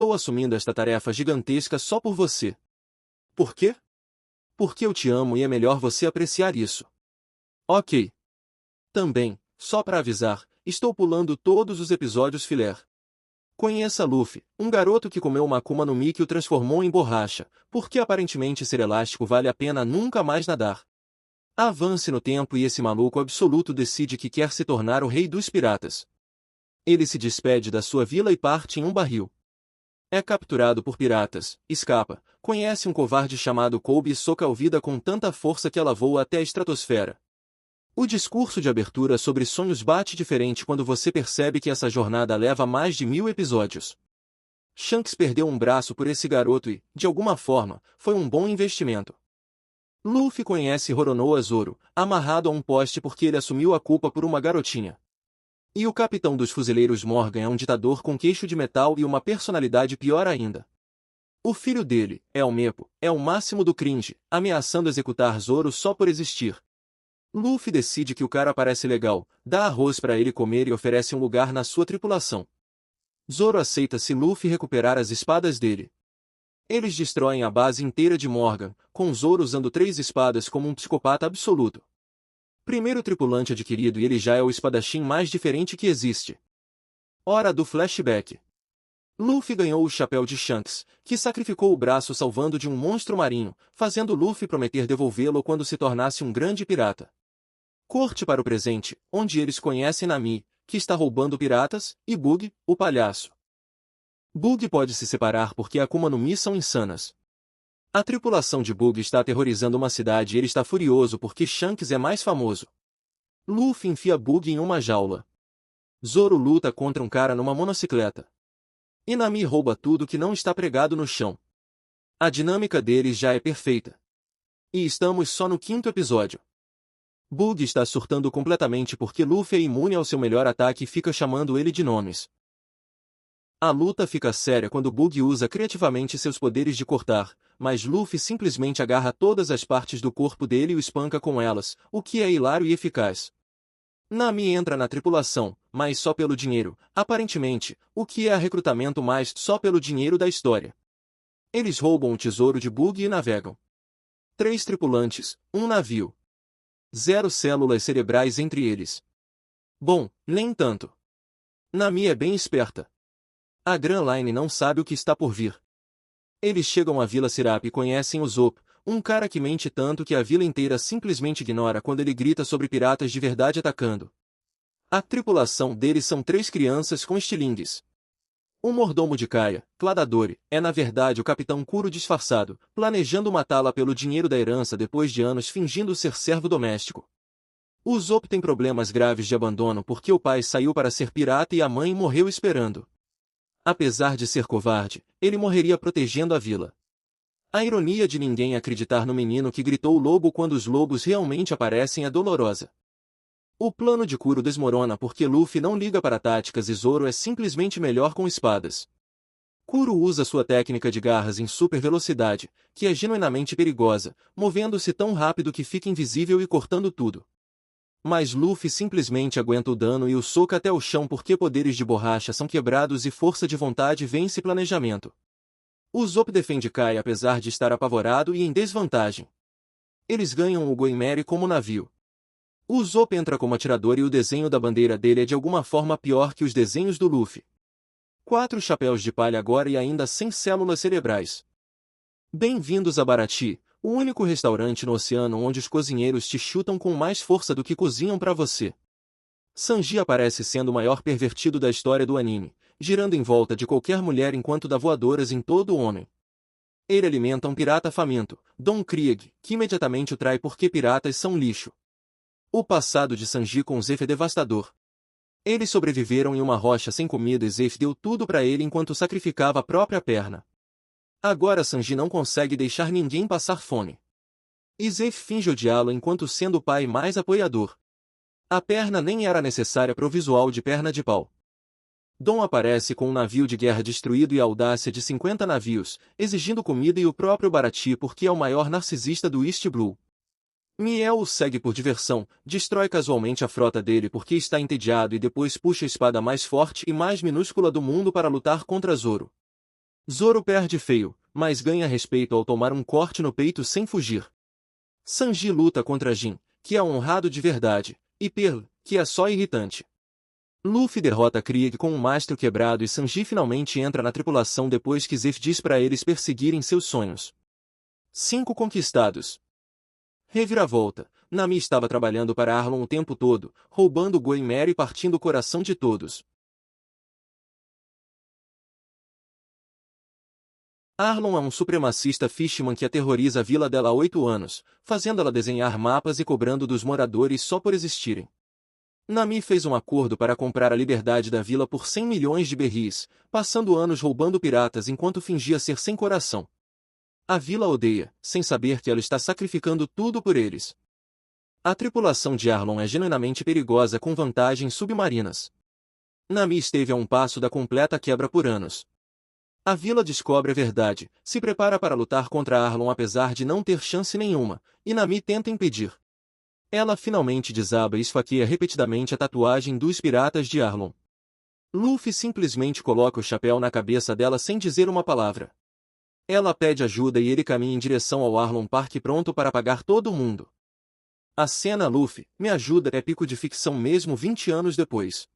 Estou assumindo esta tarefa gigantesca só por você. Por quê? Porque eu te amo e é melhor você apreciar isso. Ok. Também, só para avisar, estou pulando todos os episódios filler. Conheça Luffy, um garoto que comeu uma Akuma no Mi que o transformou em borracha, porque aparentemente ser elástico vale a pena nunca mais nadar. Avance no tempo e esse maluco absoluto decide que quer se tornar o rei dos piratas. Ele se despede da sua vila e parte em um barril. É capturado por piratas, escapa, conhece um covarde chamado Kobe e soca a vida com tanta força que ela voa até a estratosfera. O discurso de abertura sobre sonhos bate diferente quando você percebe que essa jornada leva mais de 1000 episódios. Shanks perdeu um braço por esse garoto e, de alguma forma, foi um bom investimento. Luffy conhece Roronoa Zoro, amarrado a um poste porque ele assumiu a culpa por uma garotinha. E o capitão dos fuzileiros Morgan é um ditador com queixo de metal e uma personalidade pior ainda. O filho dele, El Mepo, é o máximo do cringe, ameaçando executar Zoro só por existir. Luffy decide que o cara parece legal, dá arroz para ele comer e oferece um lugar na sua tripulação. Zoro aceita se Luffy recuperar as espadas dele. Eles destroem a base inteira de Morgan, com Zoro usando 3 espadas como um psicopata absoluto. Primeiro tripulante adquirido e ele já é o espadachim mais diferente que existe. Hora do flashback. Luffy ganhou o chapéu de Shanks, que sacrificou o braço salvando de um monstro marinho, fazendo Luffy prometer devolvê-lo quando se tornasse um grande pirata. Corte para o presente, onde eles conhecem Nami, que está roubando piratas, e Bug, o palhaço. Bug pode se separar porque Akuma no Mi são insanas. A tripulação de Bug está aterrorizando uma cidade e ele está furioso porque Shanks é mais famoso. Luffy enfia Bug em uma jaula. Zoro luta contra um cara numa monocicleta. E Nami rouba tudo que não está pregado no chão. A dinâmica deles já é perfeita. E estamos só no 5º episódio. Bug está surtando completamente porque Luffy é imune ao seu melhor ataque e fica chamando ele de nomes. A luta fica séria quando Bug usa criativamente seus poderes de cortar, mas Luffy simplesmente agarra todas as partes do corpo dele e o espanca com elas, o que é hilário e eficaz. Nami entra na tripulação, mas só pelo dinheiro, aparentemente, o que é recrutamento mais só pelo dinheiro da história. Eles roubam o tesouro de Bug e navegam. 3 tripulantes, um navio. 0 células cerebrais entre eles. Bom, nem tanto. Nami é bem esperta. A Grand Line não sabe o que está por vir. Eles chegam à Vila Sirap e conhecem o Zop, um cara que mente tanto que a vila inteira simplesmente ignora quando ele grita sobre piratas de verdade atacando. A tripulação deles são 3 crianças com estilingues. O mordomo de Kaia, Cladadori, é na verdade o Capitão Kuro disfarçado, planejando matá-la pelo dinheiro da herança depois de anos fingindo ser servo doméstico. O Zop tem problemas graves de abandono porque o pai saiu para ser pirata e a mãe morreu esperando. Apesar de ser covarde, ele morreria protegendo a vila. A ironia de ninguém acreditar no menino que gritou lobo quando os lobos realmente aparecem é dolorosa. O plano de Kuro desmorona porque Luffy não liga para táticas e Zoro é simplesmente melhor com espadas. Kuro usa sua técnica de garras em super velocidade, que é genuinamente perigosa, movendo-se tão rápido que fica invisível e cortando tudo. Mas Luffy simplesmente aguenta o dano e o soca até o chão porque poderes de borracha são quebrados e força de vontade vence planejamento. O Zop defende Kai apesar de estar apavorado e em desvantagem. Eles ganham o Goimeri como navio. O Zop entra como atirador e o desenho da bandeira dele é de alguma forma pior que os desenhos do Luffy. 4 chapéus de palha agora e ainda sem células cerebrais. Bem-vindos a Baratie, o único restaurante no oceano onde os cozinheiros te chutam com mais força do que cozinham pra você. Sanji aparece sendo o maior pervertido da história do anime, girando em volta de qualquer mulher enquanto dá voadoras em todo homem. Ele alimenta um pirata faminto, Don Krieg, que imediatamente o trai porque piratas são lixo. O passado de Sanji com Zeff é devastador. Eles sobreviveram em uma rocha sem comida e Zeff deu tudo pra ele enquanto sacrificava a própria perna. Agora Sanji não consegue deixar ninguém passar fome. E Zeff finge odiá-lo enquanto sendo o pai mais apoiador. A perna nem era necessária pro visual de perna de pau. Dom aparece com um navio de guerra destruído e a audácia de 50 navios, exigindo comida e o próprio Baratie porque é o maior narcisista do East Blue. Miel o segue por diversão, destrói casualmente a frota dele porque está entediado e depois puxa a espada mais forte e mais minúscula do mundo para lutar contra Zoro. Zoro perde feio, mas ganha respeito ao tomar um corte no peito sem fugir. Sanji luta contra Jin, que é honrado de verdade, e Pearl, que é só irritante. Luffy derrota Krieg com um mastro quebrado e Sanji finalmente entra na tripulação depois que Zeff diz para eles perseguirem seus sonhos. 5 conquistados. Reviravolta. Nami estava trabalhando para Arlong o tempo todo, roubando Going Merry e partindo o coração de todos. Arlong é um supremacista fishman que aterroriza a vila dela há 8 anos, fazendo-ela desenhar mapas e cobrando dos moradores só por existirem. Nami fez um acordo para comprar a liberdade da vila por 100 milhões de berris, passando anos roubando piratas enquanto fingia ser sem coração. A vila odeia, sem saber que ela está sacrificando tudo por eles. A tripulação de Arlong é genuinamente perigosa com vantagens submarinas. Nami esteve a um passo da completa quebra por anos. A vila descobre a verdade, se prepara para lutar contra Arlong apesar de não ter chance nenhuma, e Nami tenta impedir. Ela finalmente desaba e esfaqueia repetidamente a tatuagem dos piratas de Arlong. Luffy simplesmente coloca o chapéu na cabeça dela sem dizer uma palavra. Ela pede ajuda e ele caminha em direção ao Arlong Park pronto para pagar todo mundo. A cena Luffy, me ajuda é pico de ficção mesmo 20 anos depois.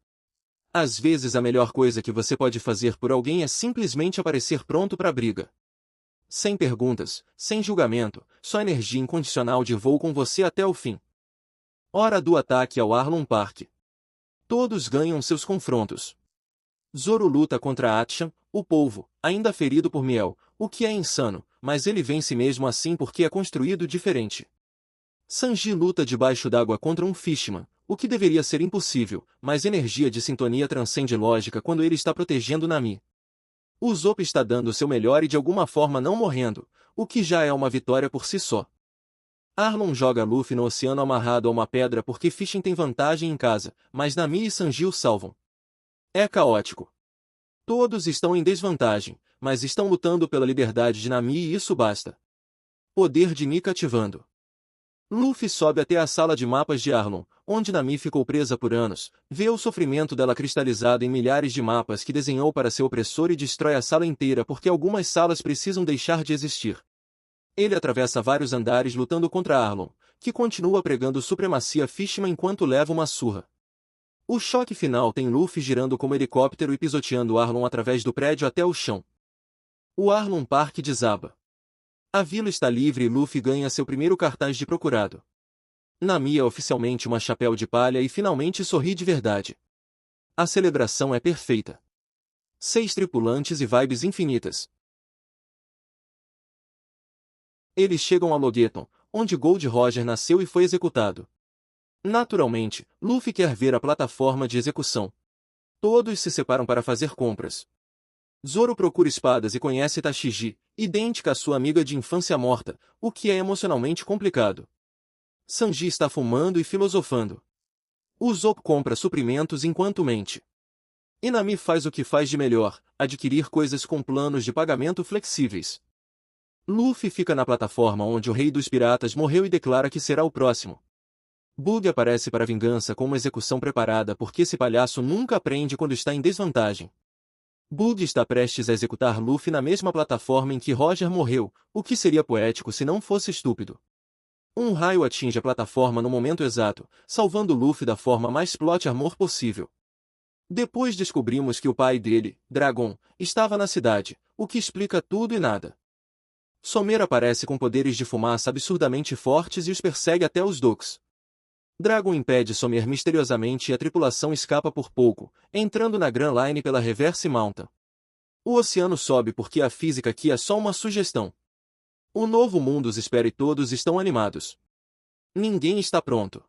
Às vezes a melhor coisa que você pode fazer por alguém é simplesmente aparecer pronto para a briga. Sem perguntas, sem julgamento, só energia incondicional de voo com você até o fim. Hora do ataque ao Arlong Park. Todos ganham seus confrontos. Zoro luta contra Atishan, o polvo, ainda ferido por Miel, o que é insano, mas ele vence mesmo assim porque é construído diferente. Sanji luta debaixo d'água contra um fishman, o que deveria ser impossível, mas energia de sintonia transcende lógica quando ele está protegendo Nami. Usopp está dando seu melhor e de alguma forma não morrendo, o que já é uma vitória por si só. Arlong joga Luffy no oceano amarrado a uma pedra porque Fishing tem vantagem em casa, mas Nami e Sanji o salvam. É caótico. Todos estão em desvantagem, mas estão lutando pela liberdade de Nami e isso basta. Poder de Nika ativando. Luffy sobe até a sala de mapas de Arlong, onde Nami ficou presa por anos, vê o sofrimento dela cristalizado em milhares de mapas que desenhou para seu opressor e destrói a sala inteira porque algumas salas precisam deixar de existir. Ele atravessa vários andares lutando contra Arlong, que continua pregando supremacia fishman enquanto leva uma surra. O choque final tem Luffy girando como helicóptero e pisoteando Arlong através do prédio até o chão. O Arlong Park desaba. A vila está livre e Luffy ganha seu primeiro cartaz de procurado. Nami é oficialmente uma chapéu de palha e finalmente sorri de verdade. A celebração é perfeita. 6 tripulantes e vibes infinitas. Eles chegam a Logeton, onde Gold Roger nasceu e foi executado. Naturalmente, Luffy quer ver a plataforma de execução. Todos se separam para fazer compras. Zoro procura espadas e conhece Tashigi, idêntica à sua amiga de infância morta, o que é emocionalmente complicado. Sanji está fumando e filosofando. Usopp compra suprimentos enquanto mente. E Nami faz o que faz de melhor, adquirir coisas com planos de pagamento flexíveis. Luffy fica na plataforma onde o rei dos piratas morreu e declara que será o próximo. Bug aparece para a vingança com uma execução preparada porque esse palhaço nunca aprende quando está em desvantagem. Bug está prestes a executar Luffy na mesma plataforma em que Roger morreu, o que seria poético se não fosse estúpido. Um raio atinge a plataforma no momento exato, salvando Luffy da forma mais plot armor possível. Depois descobrimos que o pai dele, Dragon, estava na cidade, o que explica tudo e nada. Somer aparece com poderes de fumaça absurdamente fortes e os persegue até os docks. Dragon impede Somer misteriosamente e a tripulação escapa por pouco, entrando na Grand Line pela Reverse Mountain. O oceano sobe porque a física aqui é só uma sugestão. O novo mundo os espera e todos estão animados. Ninguém está pronto.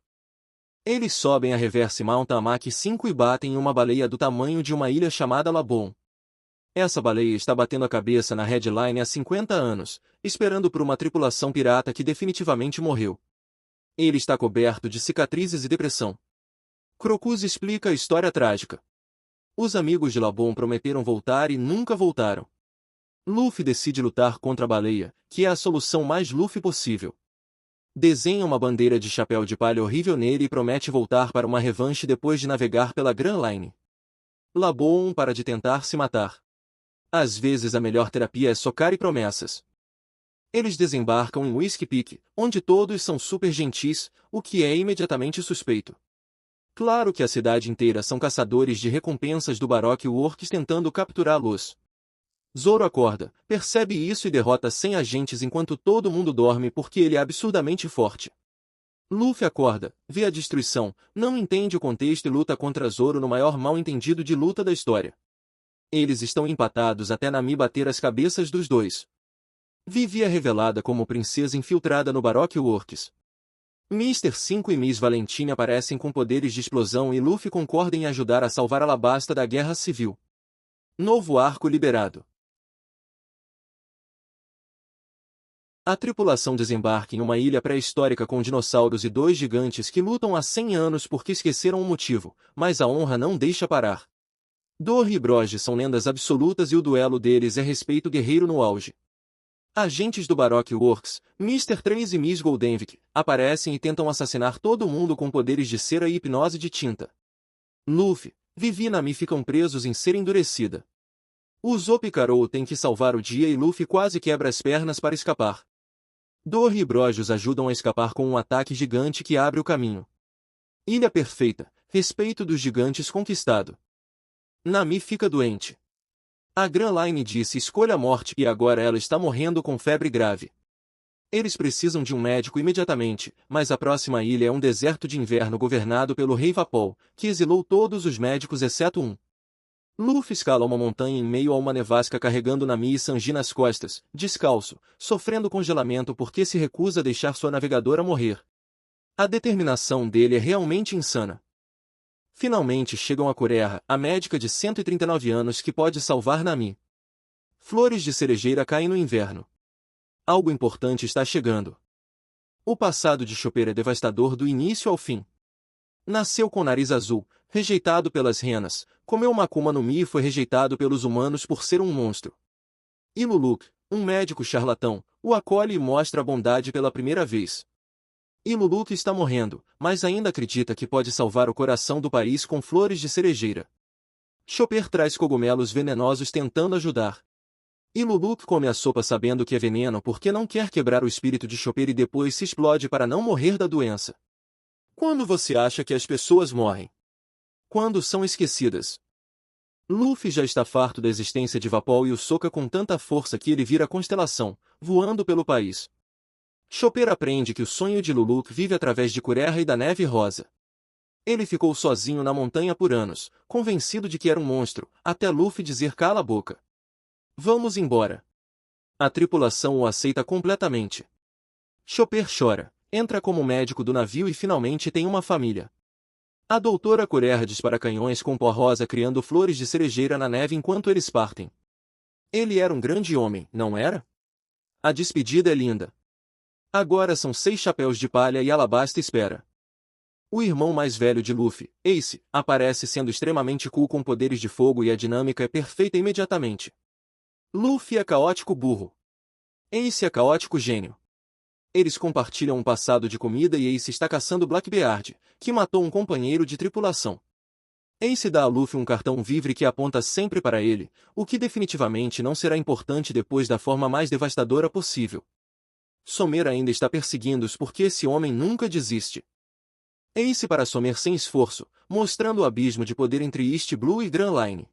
Eles sobem a Reverse Mountain a Mach 5 e batem em uma baleia do tamanho de uma ilha chamada Labon. Essa baleia está batendo a cabeça na Headline há 50 anos, esperando por uma tripulação pirata que definitivamente morreu. Ele está coberto de cicatrizes e depressão. Crocus explica a história trágica. Os amigos de Labon prometeram voltar e nunca voltaram. Luffy decide lutar contra a baleia, que é a solução mais Luffy possível. Desenha uma bandeira de chapéu de palha horrível nele e promete voltar para uma revanche depois de navegar pela Grand Line. Labon para de tentar se matar. Às vezes a melhor terapia é socar e promessas. Eles desembarcam em Whiskey Peak, onde todos são super gentis, o que é imediatamente suspeito. Claro que a cidade inteira são caçadores de recompensas do Baroque Works tentando capturá-los. Zoro acorda, percebe isso e derrota 100 agentes enquanto todo mundo dorme porque ele é absurdamente forte. Luffy acorda, vê a destruição, não entende o contexto e luta contra Zoro no maior mal-entendido de luta da história. Eles estão empatados até Nami bater as cabeças dos dois. Vivi é revelada como princesa infiltrada no Baroque Works. Mr. 5 e Miss Valentine aparecem com poderes de explosão e Luffy concorda em ajudar a salvar Alabasta da Guerra Civil. Novo arco liberado. A tripulação desembarca em uma ilha pré-histórica com dinossauros e dois gigantes que lutam há 100 anos porque esqueceram o motivo, mas a honra não deixa parar. Dor e Broge são lendas absolutas e o duelo deles é respeito guerreiro no auge. Agentes do Baroque Works, Mr. 3 e Miss Goldenvic, aparecem e tentam assassinar todo mundo com poderes de cera e hipnose de tinta. Luffy, Vivi e Nami ficam presos em cera endurecida. O Zopicarou tem que salvar o dia e Luffy quase quebra as pernas para escapar. Dor e Broge os ajudam a escapar com um ataque gigante que abre o caminho. Ilha perfeita, respeito dos gigantes conquistado. Nami fica doente. A Grand Line disse escolha a morte e agora ela está morrendo com febre grave. Eles precisam de um médico imediatamente, mas a próxima ilha é um deserto de inverno governado pelo Rei Vapol, que exilou todos os médicos exceto um. Luffy escala uma montanha em meio a uma nevasca carregando Nami e Sanji nas costas, descalço, sofrendo congelamento porque se recusa a deixar sua navegadora morrer. A determinação dele é realmente insana. Finalmente chegam a Kureha, a médica de 139 anos que pode salvar Nami. Flores de cerejeira caem no inverno. Algo importante está chegando. O passado de Chopper é devastador do início ao fim. Nasceu com nariz azul, rejeitado pelas renas, comeu uma Akuma no Mi e foi rejeitado pelos humanos por ser um monstro. Iluluk, um médico charlatão, o acolhe e mostra a bondade pela primeira vez. Iluluk está morrendo, mas ainda acredita que pode salvar o coração do país com flores de cerejeira. Chopper traz cogumelos venenosos tentando ajudar. Iluluk come a sopa sabendo que é veneno porque não quer quebrar o espírito de Chopper e depois se explode para não morrer da doença. Quando você acha que as pessoas morrem? Quando são esquecidas. Luffy já está farto da existência de Vapol e o soca com tanta força que ele vira constelação, voando pelo país. Chopper aprende que o sonho de Luluk vive através de Kureha e da Neve Rosa. Ele ficou sozinho na montanha por anos, convencido de que era um monstro, até Luffy dizer cala a boca. Vamos embora. A tripulação o aceita completamente. Chopper chora, entra como médico do navio e finalmente tem uma família. A doutora Kureha dispara canhões com pó rosa criando flores de cerejeira na neve enquanto eles partem. Ele era um grande homem, não era? A despedida é linda. Agora são 6 chapéus de palha e Alabasta espera. O irmão mais velho de Luffy, Ace, aparece sendo extremamente cool com poderes de fogo e a dinâmica é perfeita imediatamente. Luffy é caótico burro. Ace é caótico gênio. Eles compartilham um passado de comida e Ace está caçando Blackbeard, que matou um companheiro de tripulação. Ace dá a Luffy um cartão vivre que aponta sempre para ele, o que definitivamente não será importante depois da forma mais devastadora possível. Somer ainda está perseguindo-os porque esse homem nunca desiste. Ace para Somer sem esforço, mostrando o abismo de poder entre East Blue e Grand Line.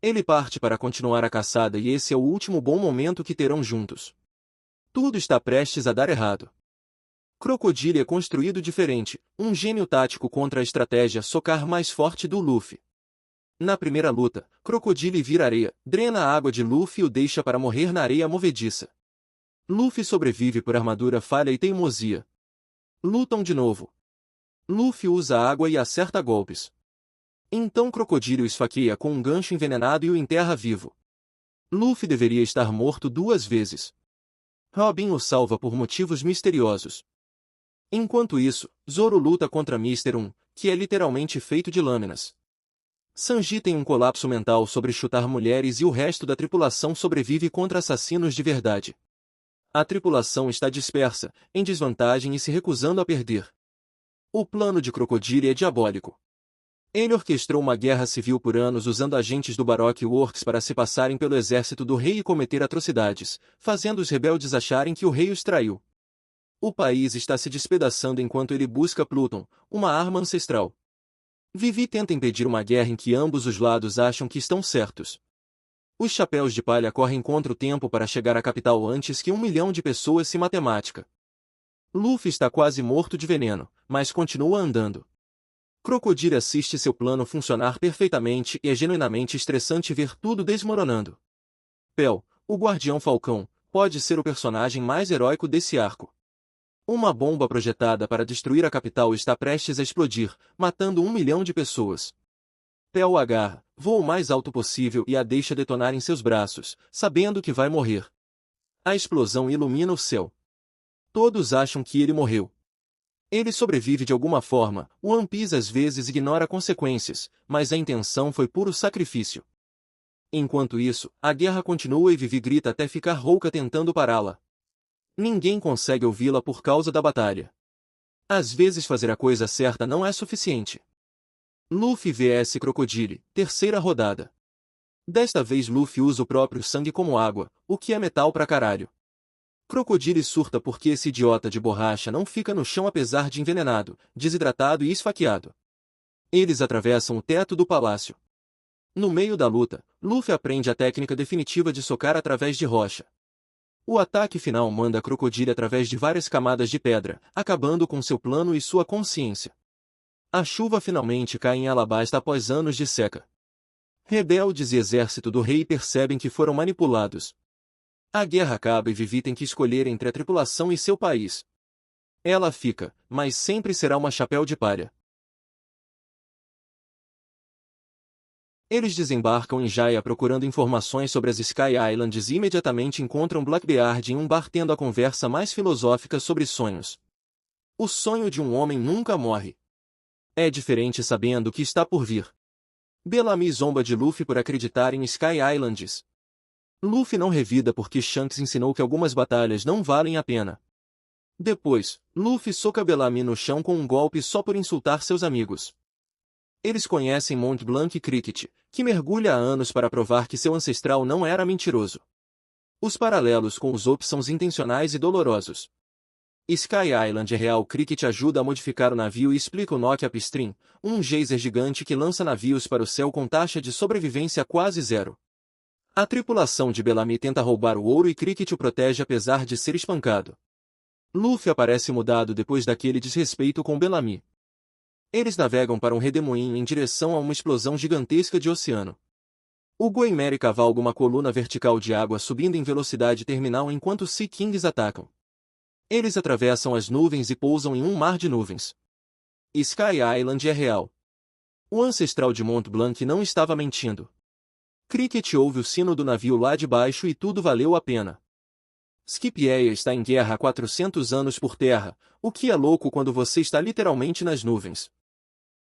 Ele parte para continuar a caçada e esse é o último bom momento que terão juntos. Tudo está prestes a dar errado. Crocodile é construído diferente, um gênio tático contra a estratégia socar mais forte do Luffy. Na primeira luta, Crocodile vira areia, drena a água de Luffy e o deixa para morrer na areia movediça. Luffy sobrevive por armadura falha e teimosia. Lutam de novo. Luffy usa água e acerta golpes. Então Crocodile o esfaqueia com um gancho envenenado e o enterra vivo. Luffy deveria estar morto 2 vezes. Robin o salva por motivos misteriosos. Enquanto isso, Zoro luta contra Mr. 1, que é literalmente feito de lâminas. Sanji tem um colapso mental sobre chutar mulheres e o resto da tripulação sobrevive contra assassinos de verdade. A tripulação está dispersa, em desvantagem e se recusando a perder. O plano de Crocodile é diabólico. Ele orquestrou uma guerra civil por anos usando agentes do Baroque Works para se passarem pelo exército do rei e cometer atrocidades, fazendo os rebeldes acharem que o rei os traiu. O país está se despedaçando enquanto ele busca Pluton, uma arma ancestral. Vivi tenta impedir uma guerra em que ambos os lados acham que estão certos. Os chapéus de palha correm contra o tempo para chegar à capital antes que 1 milhão de pessoas se matemática. Luffy está quase morto de veneno, mas continua andando. Crocodile assiste seu plano funcionar perfeitamente e é genuinamente estressante ver tudo desmoronando. Pel, o Guardião Falcão, pode ser o personagem mais heróico desse arco. Uma bomba projetada para destruir a capital está prestes a explodir, matando 1 milhão de pessoas. Pel o agarra, voa o mais alto possível e a deixa detonar em seus braços, sabendo que vai morrer. A explosão ilumina o céu. Todos acham que ele morreu. Ele sobrevive de alguma forma, One Piece às vezes ignora consequências, mas a intenção foi puro sacrifício. Enquanto isso, a guerra continua e Vivi grita até ficar rouca tentando pará-la. Ninguém consegue ouvi-la por causa da batalha. Às vezes fazer a coisa certa não é suficiente. Luffy vs Crocodile, terceira rodada. Desta vez Luffy usa o próprio sangue como água, o que é metal pra caralho. Crocodile surta porque esse idiota de borracha não fica no chão apesar de envenenado, desidratado e esfaqueado. Eles atravessam o teto do palácio. No meio da luta, Luffy aprende a técnica definitiva de socar através de rocha. O ataque final manda Crocodile através de várias camadas de pedra, acabando com seu plano e sua consciência. A chuva finalmente cai em Alabasta após anos de seca. Rebeldes e exército do rei percebem que foram manipulados. A guerra acaba e Vivi tem que escolher entre a tripulação e seu país. Ela fica, mas sempre será uma chapéu de palha. Eles desembarcam em Jaya procurando informações sobre as Sky Islands e imediatamente encontram Blackbeard em um bar tendo a conversa mais filosófica sobre sonhos. O sonho de um homem nunca morre. É diferente sabendo o que está por vir. Bellamy zomba de Luffy por acreditar em Sky Islands. Luffy não revida porque Shanks ensinou que algumas batalhas não valem a pena. Depois, Luffy soca Bellamy no chão com um golpe só por insultar seus amigos. Eles conhecem Mont Blanc e Cricket, que mergulha há anos para provar que seu ancestral não era mentiroso. Os paralelos com os Ops são intencionais e dolorosos. Sky Island é real. Cricket ajuda a modificar o navio e explica o Nokia Upstream, um geyser gigante que lança navios para o céu com taxa de sobrevivência quase zero. A tripulação de Bellamy tenta roubar o ouro e Cricket o protege apesar de ser espancado. Luffy aparece mudado depois daquele desrespeito com Bellamy. Eles navegam para um redemoinho em direção a uma explosão gigantesca de oceano. O Goemeri cavalga uma coluna vertical de água subindo em velocidade terminal enquanto os Sea Kings atacam. Eles atravessam as nuvens e pousam em um mar de nuvens. Sky Island é real. O ancestral de Mont Blanc não estava mentindo. Cricket ouve o sino do navio lá de baixo e tudo valeu a pena. Scipio está em guerra há 400 anos por terra, o que é louco quando você está literalmente nas nuvens.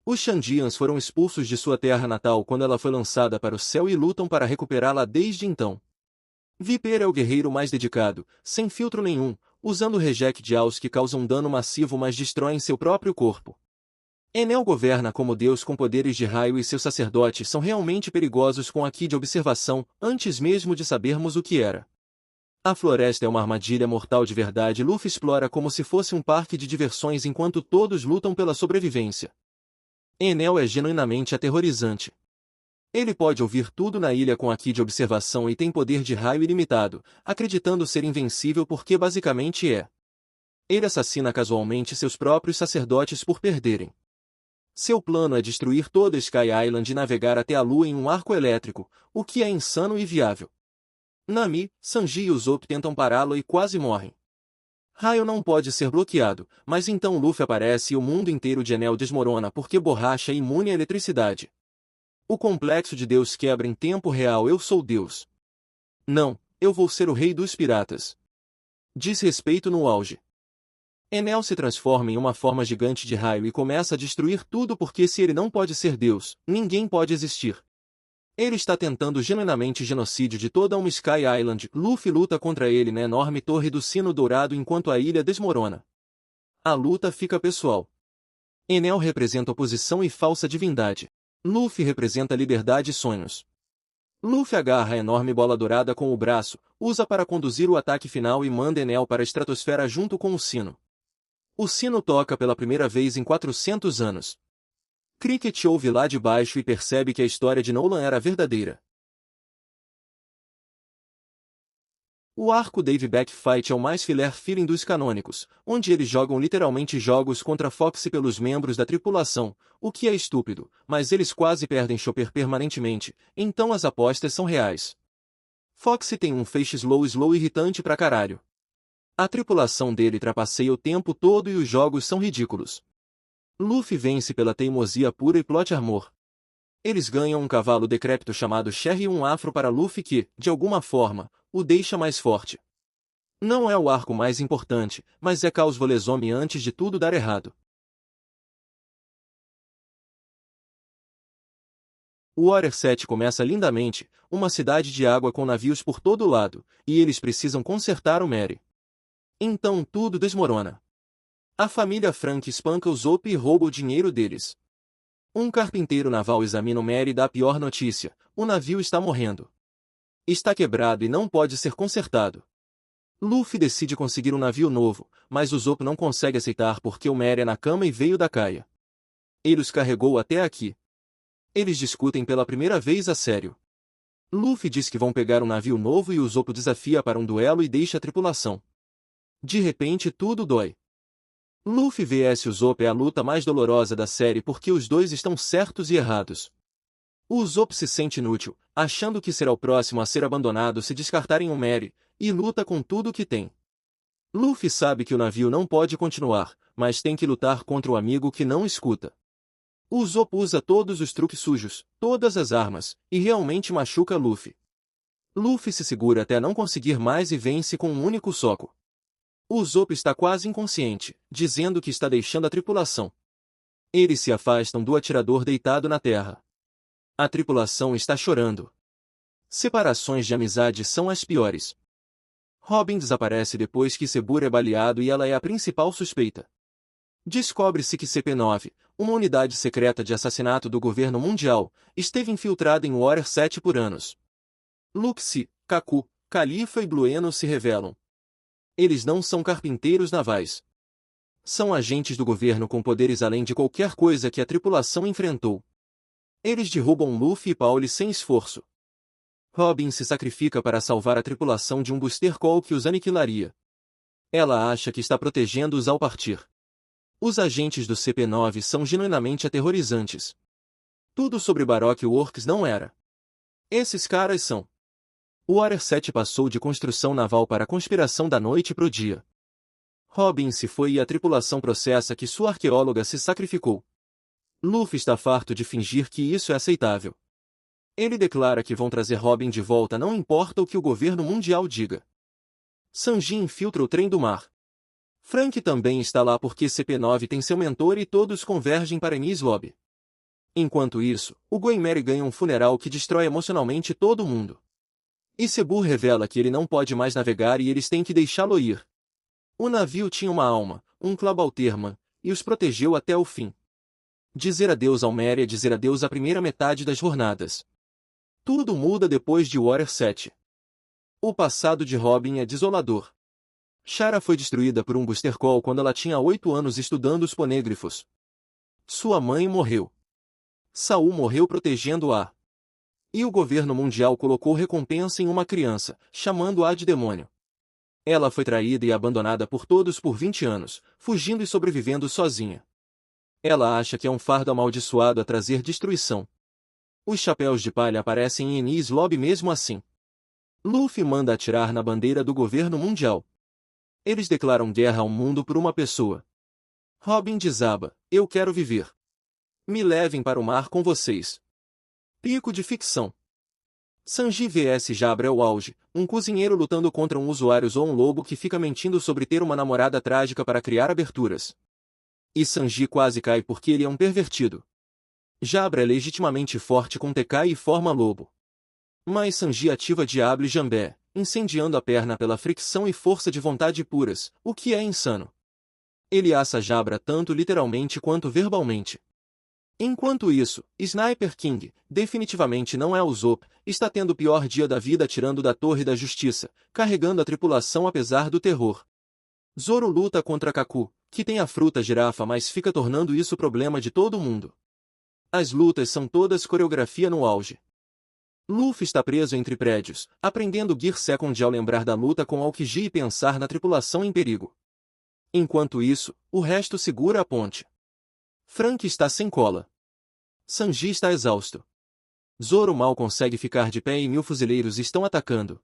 Os Shandians foram expulsos de sua terra natal quando ela foi lançada para o céu e lutam para recuperá-la desde então. Viper é o guerreiro mais dedicado, sem filtro nenhum, usando rejectiles que causam dano massivo mas destroem seu próprio corpo. Enel governa como Deus com poderes de raio e seus sacerdotes são realmente perigosos com a Ki de observação, antes mesmo de sabermos o que era. A floresta é uma armadilha mortal de verdade. Luffy explora como se fosse um parque de diversões enquanto todos lutam pela sobrevivência. Enel é genuinamente aterrorizante. Ele pode ouvir tudo na ilha com a Ki de observação e tem poder de raio ilimitado, acreditando ser invencível porque basicamente é. Ele assassina casualmente seus próprios sacerdotes por perderem. Seu plano é destruir toda Sky Island e navegar até a Lua em um arco elétrico, o que é insano e viável. Nami, Sanji e Usopp tentam pará-lo e quase morrem. Raio não pode ser bloqueado, mas então Luffy aparece e o mundo inteiro de Enel desmorona porque borracha é imune à eletricidade. O complexo de Deus quebra em tempo real. Eu sou Deus. Não, eu vou ser o rei dos piratas. Desrespeito no auge. Enel se transforma em uma forma gigante de raio e começa a destruir tudo porque se ele não pode ser Deus, ninguém pode existir. Ele está tentando genuinamente genocídio de toda uma Sky Island. Luffy luta contra ele na enorme torre do sino dourado enquanto a ilha desmorona. A luta fica pessoal. Enel representa oposição e falsa divindade. Luffy representa liberdade e sonhos. Luffy agarra a enorme bola dourada com o braço, usa para conduzir o ataque final e manda Enel para a estratosfera junto com o sino. O sino toca pela primeira vez em 400 anos. Cricket ouve lá de baixo e percebe que a história de Nolan era verdadeira. O arco Dave Back Fight é o mais filler-feeling dos canônicos, onde eles jogam literalmente jogos contra Fox pelos membros da tripulação, o que é estúpido, mas eles quase perdem Chopper permanentemente, então as apostas são reais. Fox tem um face slow irritante pra caralho. A tripulação dele trapaceia o tempo todo e os jogos são ridículos. Luffy vence pela teimosia pura e plot armor. Eles ganham um cavalo decrépito chamado Sherry e um afro para Luffy que, de alguma forma, o deixa mais forte. Não é o arco mais importante, mas é Caos Volezome antes de tudo dar errado. O Water 7 começa lindamente, uma cidade de água com navios por todo lado, e eles precisam consertar o Mary. Então tudo desmorona. A família Frank espanca o Zop e rouba o dinheiro deles. Um carpinteiro naval examina o Mary e dá a pior notícia: o navio está morrendo. Está quebrado e não pode ser consertado. Luffy decide conseguir um navio novo, mas o Zop não consegue aceitar porque o Mary é na cama e veio da caia. Ele os carregou até aqui. Eles discutem pela primeira vez a sério. Luffy diz que vão pegar um navio novo e o Zop desafia para um duelo e deixa a tripulação. De repente tudo dói. Luffy vs Usopp é a luta mais dolorosa da série porque os dois estão certos e errados. O Usopp se sente inútil, achando que será o próximo a ser abandonado se descartarem o Mary, e luta com tudo que tem. Luffy sabe que o navio não pode continuar, mas tem que lutar contra o amigo que não escuta. O Usopp usa todos os truques sujos, todas as armas, e realmente machuca Luffy. Luffy se segura até não conseguir mais e vence com um único soco. O Usopp está quase inconsciente, dizendo que está deixando a tripulação. Eles se afastam do atirador deitado na terra. A tripulação está chorando. Separações de amizade são as piores. Robin desaparece depois que Sebura é baleado e ela é a principal suspeita. Descobre-se que CP9, uma unidade secreta de assassinato do governo mundial, esteve infiltrada em Water 7 por anos. Luxie, Kaku, Califa e Blueno se revelam. Eles não são carpinteiros navais. São agentes do governo com poderes além de qualquer coisa que a tripulação enfrentou. Eles derrubam Luffy e Pauli sem esforço. Robin se sacrifica para salvar a tripulação de um Booster Call que os aniquilaria. Ela acha que está protegendo-os ao partir. Os agentes do CP9 são genuinamente aterrorizantes. Tudo sobre Baroque Works não era. Esses caras são. O Water 7 passou de construção naval para conspiração da noite pro dia. Robin se foi e a tripulação processa que sua arqueóloga se sacrificou. Luffy está farto de fingir que isso é aceitável. Ele declara que vão trazer Robin de volta não importa o que o governo mundial diga. Sanji infiltra o trem do mar. Frank também está lá porque CP9 tem seu mentor e todos convergem para Enies Lobby. Enquanto isso, o Going Merry ganha um funeral que destrói emocionalmente todo mundo. E Sebur revela que ele não pode mais navegar e eles têm que deixá-lo ir. O navio tinha uma alma, um Clabalterman, e os protegeu até o fim. Dizer adeus ao Mary é dizer adeus à primeira metade das jornadas. Tudo muda depois de Water 7. O passado de Robin é desolador. Chara foi destruída por um Booster Call quando ela tinha 8 anos estudando os ponêgrifos. Sua mãe morreu. Saul morreu protegendo-a. E o governo mundial colocou recompensa em uma criança, chamando-a de demônio. Ela foi traída e abandonada por todos por 20 anos, fugindo e sobrevivendo sozinha. Ela acha que é um fardo amaldiçoado a trazer destruição. Os chapéus de palha aparecem em Enies Lobby mesmo assim. Luffy manda atirar na bandeira do governo mundial. Eles declaram guerra ao mundo por uma pessoa. Robin desaba: eu quero viver. Me levem para o mar com vocês. Pico de ficção. Sanji vs Jabra é o auge, um cozinheiro lutando contra um usuário ou um lobo que fica mentindo sobre ter uma namorada trágica para criar aberturas. E Sanji quase cai porque ele é um pervertido. Jabra é legitimamente forte com Tekai e forma lobo. Mas Sanji ativa Diable Jambé, incendiando a perna pela fricção e força de vontade puras, o que é insano. Ele assa Jabra tanto literalmente quanto verbalmente. Enquanto isso, Sniper King, definitivamente não é o Usopp, está tendo o pior dia da vida atirando da Torre da Justiça, carregando a tripulação apesar do terror. Zoro luta contra Kaku, que tem a fruta girafa mas fica tornando isso problema de todo mundo. As lutas são todas coreografia no auge. Luffy está preso entre prédios, aprendendo Gear Second ao lembrar da luta com Aokiji e pensar na tripulação em perigo. Enquanto isso, o resto segura a ponte. Frank está sem cola. Sanji está exausto. Zoro mal consegue ficar de pé e 1000 fuzileiros estão atacando.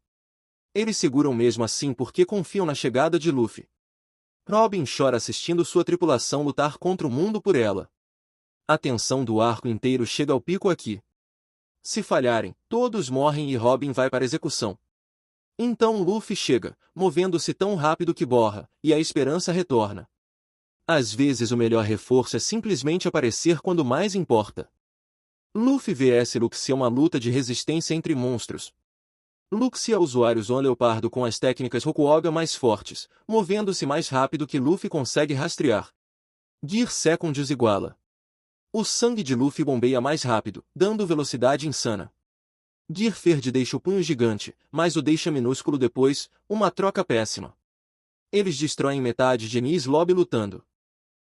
Eles seguram mesmo assim porque confiam na chegada de Luffy. Robin chora assistindo sua tripulação lutar contra o mundo por ela. A tensão do arco inteiro chega ao pico aqui. Se falharem, todos morrem e Robin vai para a execução. Então Luffy chega, movendo-se tão rápido que borra, e a esperança retorna. Às vezes o melhor reforço é simplesmente aparecer quando mais importa. Luffy vs Luxia é uma luta de resistência entre monstros. Luxia usuários One Leopardo com as técnicas Rokuoga mais fortes, movendo-se mais rápido que Luffy consegue rastrear. Gear Second os iguala. O sangue de Luffy bombeia mais rápido, dando velocidade insana. Gear Third deixa o punho gigante, mas o deixa minúsculo depois, uma troca péssima. Eles destroem metade de Enies Lobby lutando.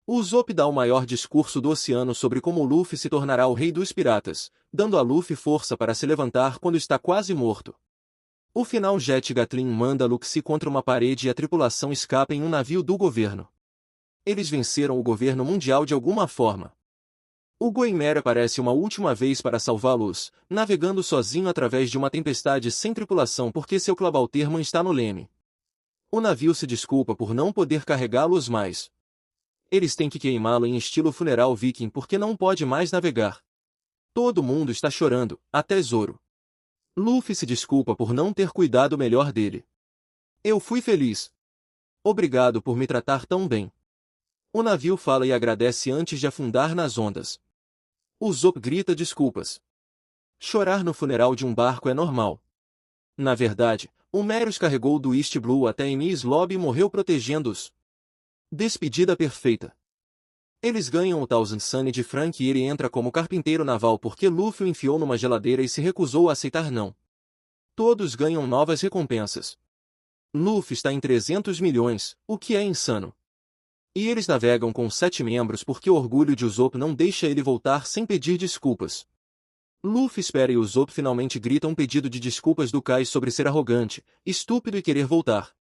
O Usopp dá o maior discurso do oceano sobre como Luffy se tornará o rei dos piratas, dando a Luffy força para se levantar quando está quase morto. O final Jet Gatling manda Luxie contra uma parede e a tripulação escapa em um navio do governo. Eles venceram o governo mundial de alguma forma. O Goimer aparece uma última vez para salvá-los, navegando sozinho através de uma tempestade sem tripulação porque seu Clabalterman está no leme. O navio se desculpa por não poder carregá-los mais. Eles têm que queimá-lo em estilo funeral viking porque não pode mais navegar. Todo mundo está chorando, até Zoro. Luffy se desculpa por não ter cuidado melhor dele. Eu fui feliz. Obrigado por me tratar tão bem. O navio fala e agradece antes de afundar nas ondas. Usopp grita desculpas. Chorar no funeral de um barco é normal. Na verdade, o Meros carregou do East Blue até Enies Lobby e morreu protegendo-os. Despedida perfeita. Eles ganham o Thousand Sunny de Frank e ele entra como carpinteiro naval porque Luffy o enfiou numa geladeira e se recusou a aceitar não. Todos ganham novas recompensas. Luffy está em 300 milhões, o que é insano. E eles navegam com 7 membros porque o orgulho de Usopp não deixa ele voltar sem pedir desculpas. Luffy espera e Usopp finalmente grita um pedido de desculpas do Kai sobre ser arrogante, estúpido e querer voltar.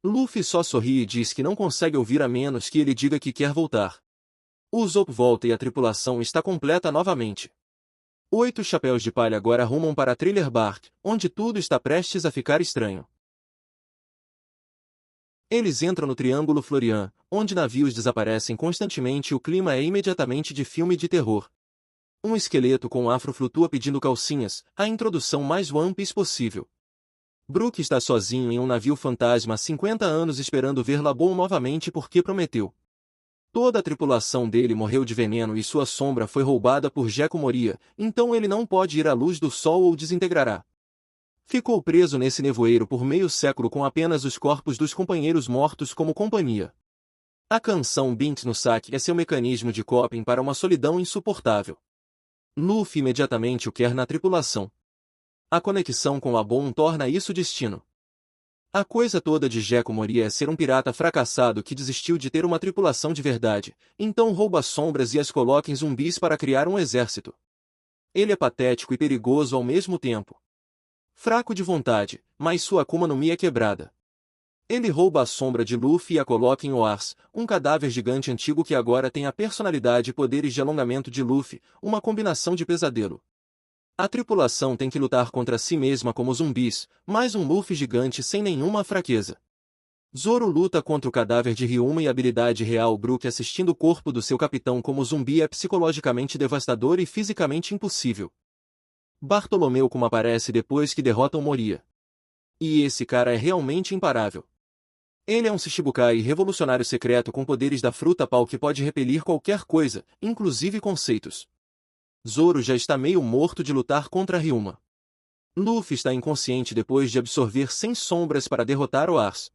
Luffy só sorri e diz que não consegue ouvir a menos que ele diga que quer voltar. Usopp volta e a tripulação está completa novamente. 8 chapéus de palha agora rumam para a Thriller Bark, onde tudo está prestes a ficar estranho. Eles entram no Triângulo Florian, onde navios desaparecem constantemente e o clima é imediatamente de filme de terror. Um esqueleto com um afro flutua pedindo calcinhas, a introdução mais One Piece possível. Brook está sozinho em um navio fantasma há 50 anos esperando ver Labon novamente porque prometeu. Toda a tripulação dele morreu de veneno e sua sombra foi roubada por Gecko Moria, então ele não pode ir à luz do sol ou desintegrará. Ficou preso nesse nevoeiro por meio século com apenas os corpos dos companheiros mortos como companhia. A canção Bint no Saque é seu mecanismo de coping para uma solidão insuportável. Luffy imediatamente o quer na tripulação. A conexão com Labon torna isso destino. A coisa toda de Gecko Moria é ser um pirata fracassado que desistiu de ter uma tripulação de verdade, então rouba sombras e as coloca em zumbis para criar um exército. Ele é patético e perigoso ao mesmo tempo. Fraco de vontade, mas sua Akuma no Mi é quebrada. Ele rouba a sombra de Luffy e a coloca em Oars, um cadáver gigante antigo que agora tem a personalidade e poderes de alongamento de Luffy, uma combinação de pesadelo. A tripulação tem que lutar contra si mesma como zumbis, mais um Luffy gigante sem nenhuma fraqueza. Zoro luta contra o cadáver de Ryuma e a habilidade real Brook assistindo o corpo do seu capitão como zumbi é psicologicamente devastador e fisicamente impossível. Bartolomeu como aparece depois que derrotam Moria. E esse cara é realmente imparável. Ele é um Shichibukai revolucionário secreto com poderes da fruta pau que pode repelir qualquer coisa, inclusive conceitos. Zoro já está meio morto de lutar contra Ryuma. Luffy está inconsciente depois de absorver 100 sombras para derrotar Oars.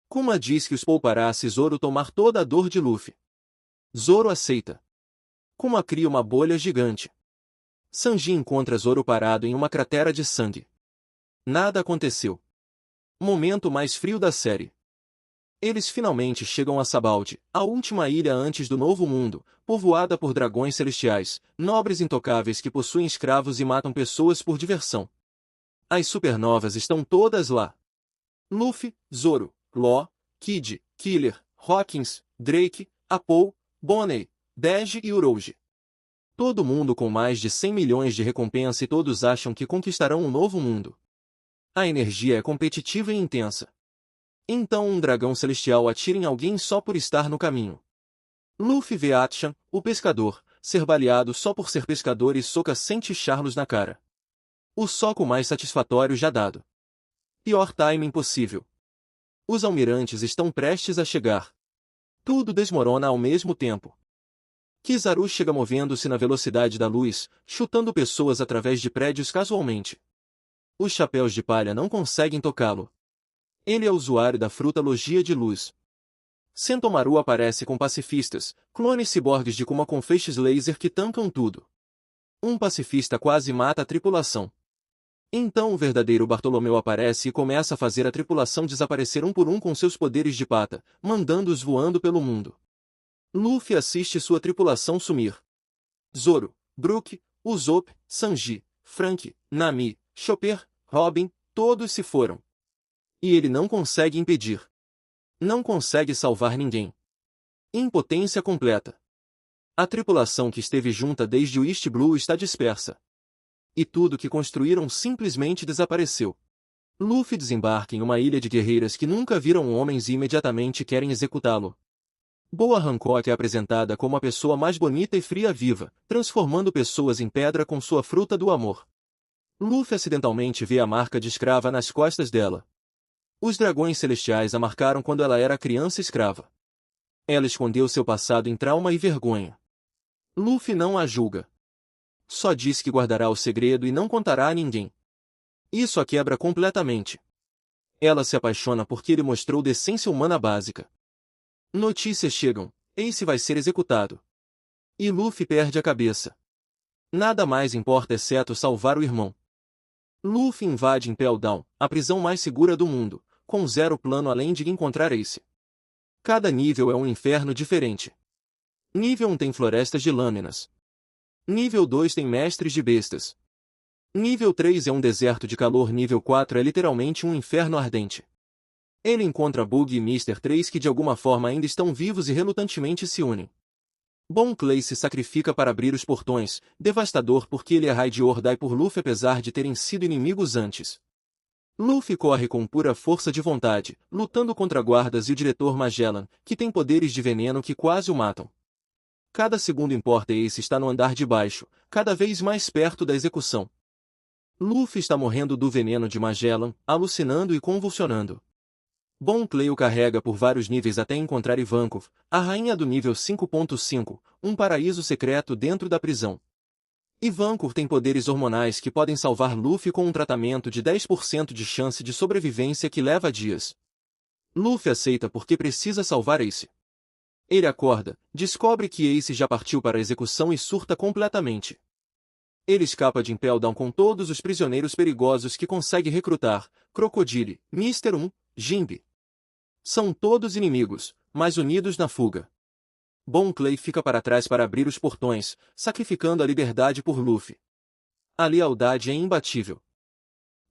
Kuma diz que os poupará se Zoro tomar toda a dor de Luffy. Zoro aceita. Kuma cria uma bolha gigante. Sanji encontra Zoro parado em uma cratera de sangue. Nada aconteceu. Momento mais frio da série. Eles finalmente chegam a Sabaody, a última ilha antes do Novo Mundo, povoada por dragões celestiais, nobres intocáveis que possuem escravos e matam pessoas por diversão. As supernovas estão todas lá. Luffy, Zoro, Law, Kid, Killer, Hawkins, Drake, Apple, Bonnie, Bege e Urouge. Todo mundo com mais de 100 milhões de recompensa e todos acham que conquistarão um novo mundo. A energia é competitiva e intensa. Então um dragão celestial atira em alguém só por estar no caminho. Luffy vê Atshan, o pescador, ser baleado só por ser pescador e soca 100 Charlos na cara. O soco mais satisfatório já dado. Pior timing possível. Os almirantes estão prestes a chegar. Tudo desmorona ao mesmo tempo. Kizaru chega movendo-se na velocidade da luz, chutando pessoas através de prédios casualmente. Os chapéus de palha não conseguem tocá-lo. Ele é usuário da fruta Logia de Luz. Sentomaru aparece com pacifistas, clones ciborgues de Kuma com feixes laser que tancam tudo. Um pacifista quase mata a tripulação. Então o verdadeiro Bartolomeu aparece e começa a fazer a tripulação desaparecer um por um com seus poderes de pata, mandando-os voando pelo mundo. Luffy assiste sua tripulação sumir. Zoro, Brook, Usopp, Sanji, Franky, Nami, Chopper, Robin, todos se foram. E ele não consegue impedir. Não consegue salvar ninguém. Impotência completa. A tripulação que esteve junta desde o East Blue está dispersa. E tudo que construíram simplesmente desapareceu. Luffy desembarca em uma ilha de guerreiras que nunca viram homens e imediatamente querem executá-lo. Boa Hancock é apresentada como a pessoa mais bonita e fria viva, transformando pessoas em pedra com sua fruta do amor. Luffy acidentalmente vê a marca de escrava nas costas dela. Os dragões celestiais a marcaram quando ela era criança escrava. Ela escondeu seu passado em trauma e vergonha. Luffy não a julga. Só diz que guardará o segredo e não contará a ninguém. Isso a quebra completamente. Ela se apaixona porque ele mostrou decência humana básica. Notícias chegam, Ace vai ser executado. E Luffy perde a cabeça. Nada mais importa exceto salvar o irmão. Luffy invade Impel Down, a prisão mais segura do mundo, com zero plano além de encontrar Ace. Cada nível é um inferno diferente. Nível 1 tem florestas de lâminas. Nível 2 tem mestres de bestas. Nível 3 é um deserto de calor. Nível 4 é literalmente um inferno ardente. Ele encontra Bug e Mr. 3 que de alguma forma ainda estão vivos e relutantemente se unem. Bon Clay se sacrifica para abrir os portões, devastador porque ele é Raid Ordai por Luffy apesar de terem sido inimigos antes. Luffy corre com pura força de vontade, lutando contra guardas e o diretor Magellan, que tem poderes de veneno que quase o matam. Cada segundo importa e Ace está no andar de baixo, cada vez mais perto da execução. Luffy está morrendo do veneno de Magellan, alucinando e convulsionando. Bon Clay o carrega por vários níveis até encontrar Ivankov, a rainha do nível 5.5, um paraíso secreto dentro da prisão. Ivankov tem poderes hormonais que podem salvar Luffy com um tratamento de 10% de chance de sobrevivência que leva dias. Luffy aceita porque precisa salvar Ace. Ele acorda, descobre que Ace já partiu para a execução e surta completamente. Ele escapa de Impel Down com todos os prisioneiros perigosos que consegue recrutar, Crocodile, Mr. 1, Jinbe. São todos inimigos, mas unidos na fuga. Bon Clay fica para trás para abrir os portões, sacrificando a liberdade por Luffy. A lealdade é imbatível.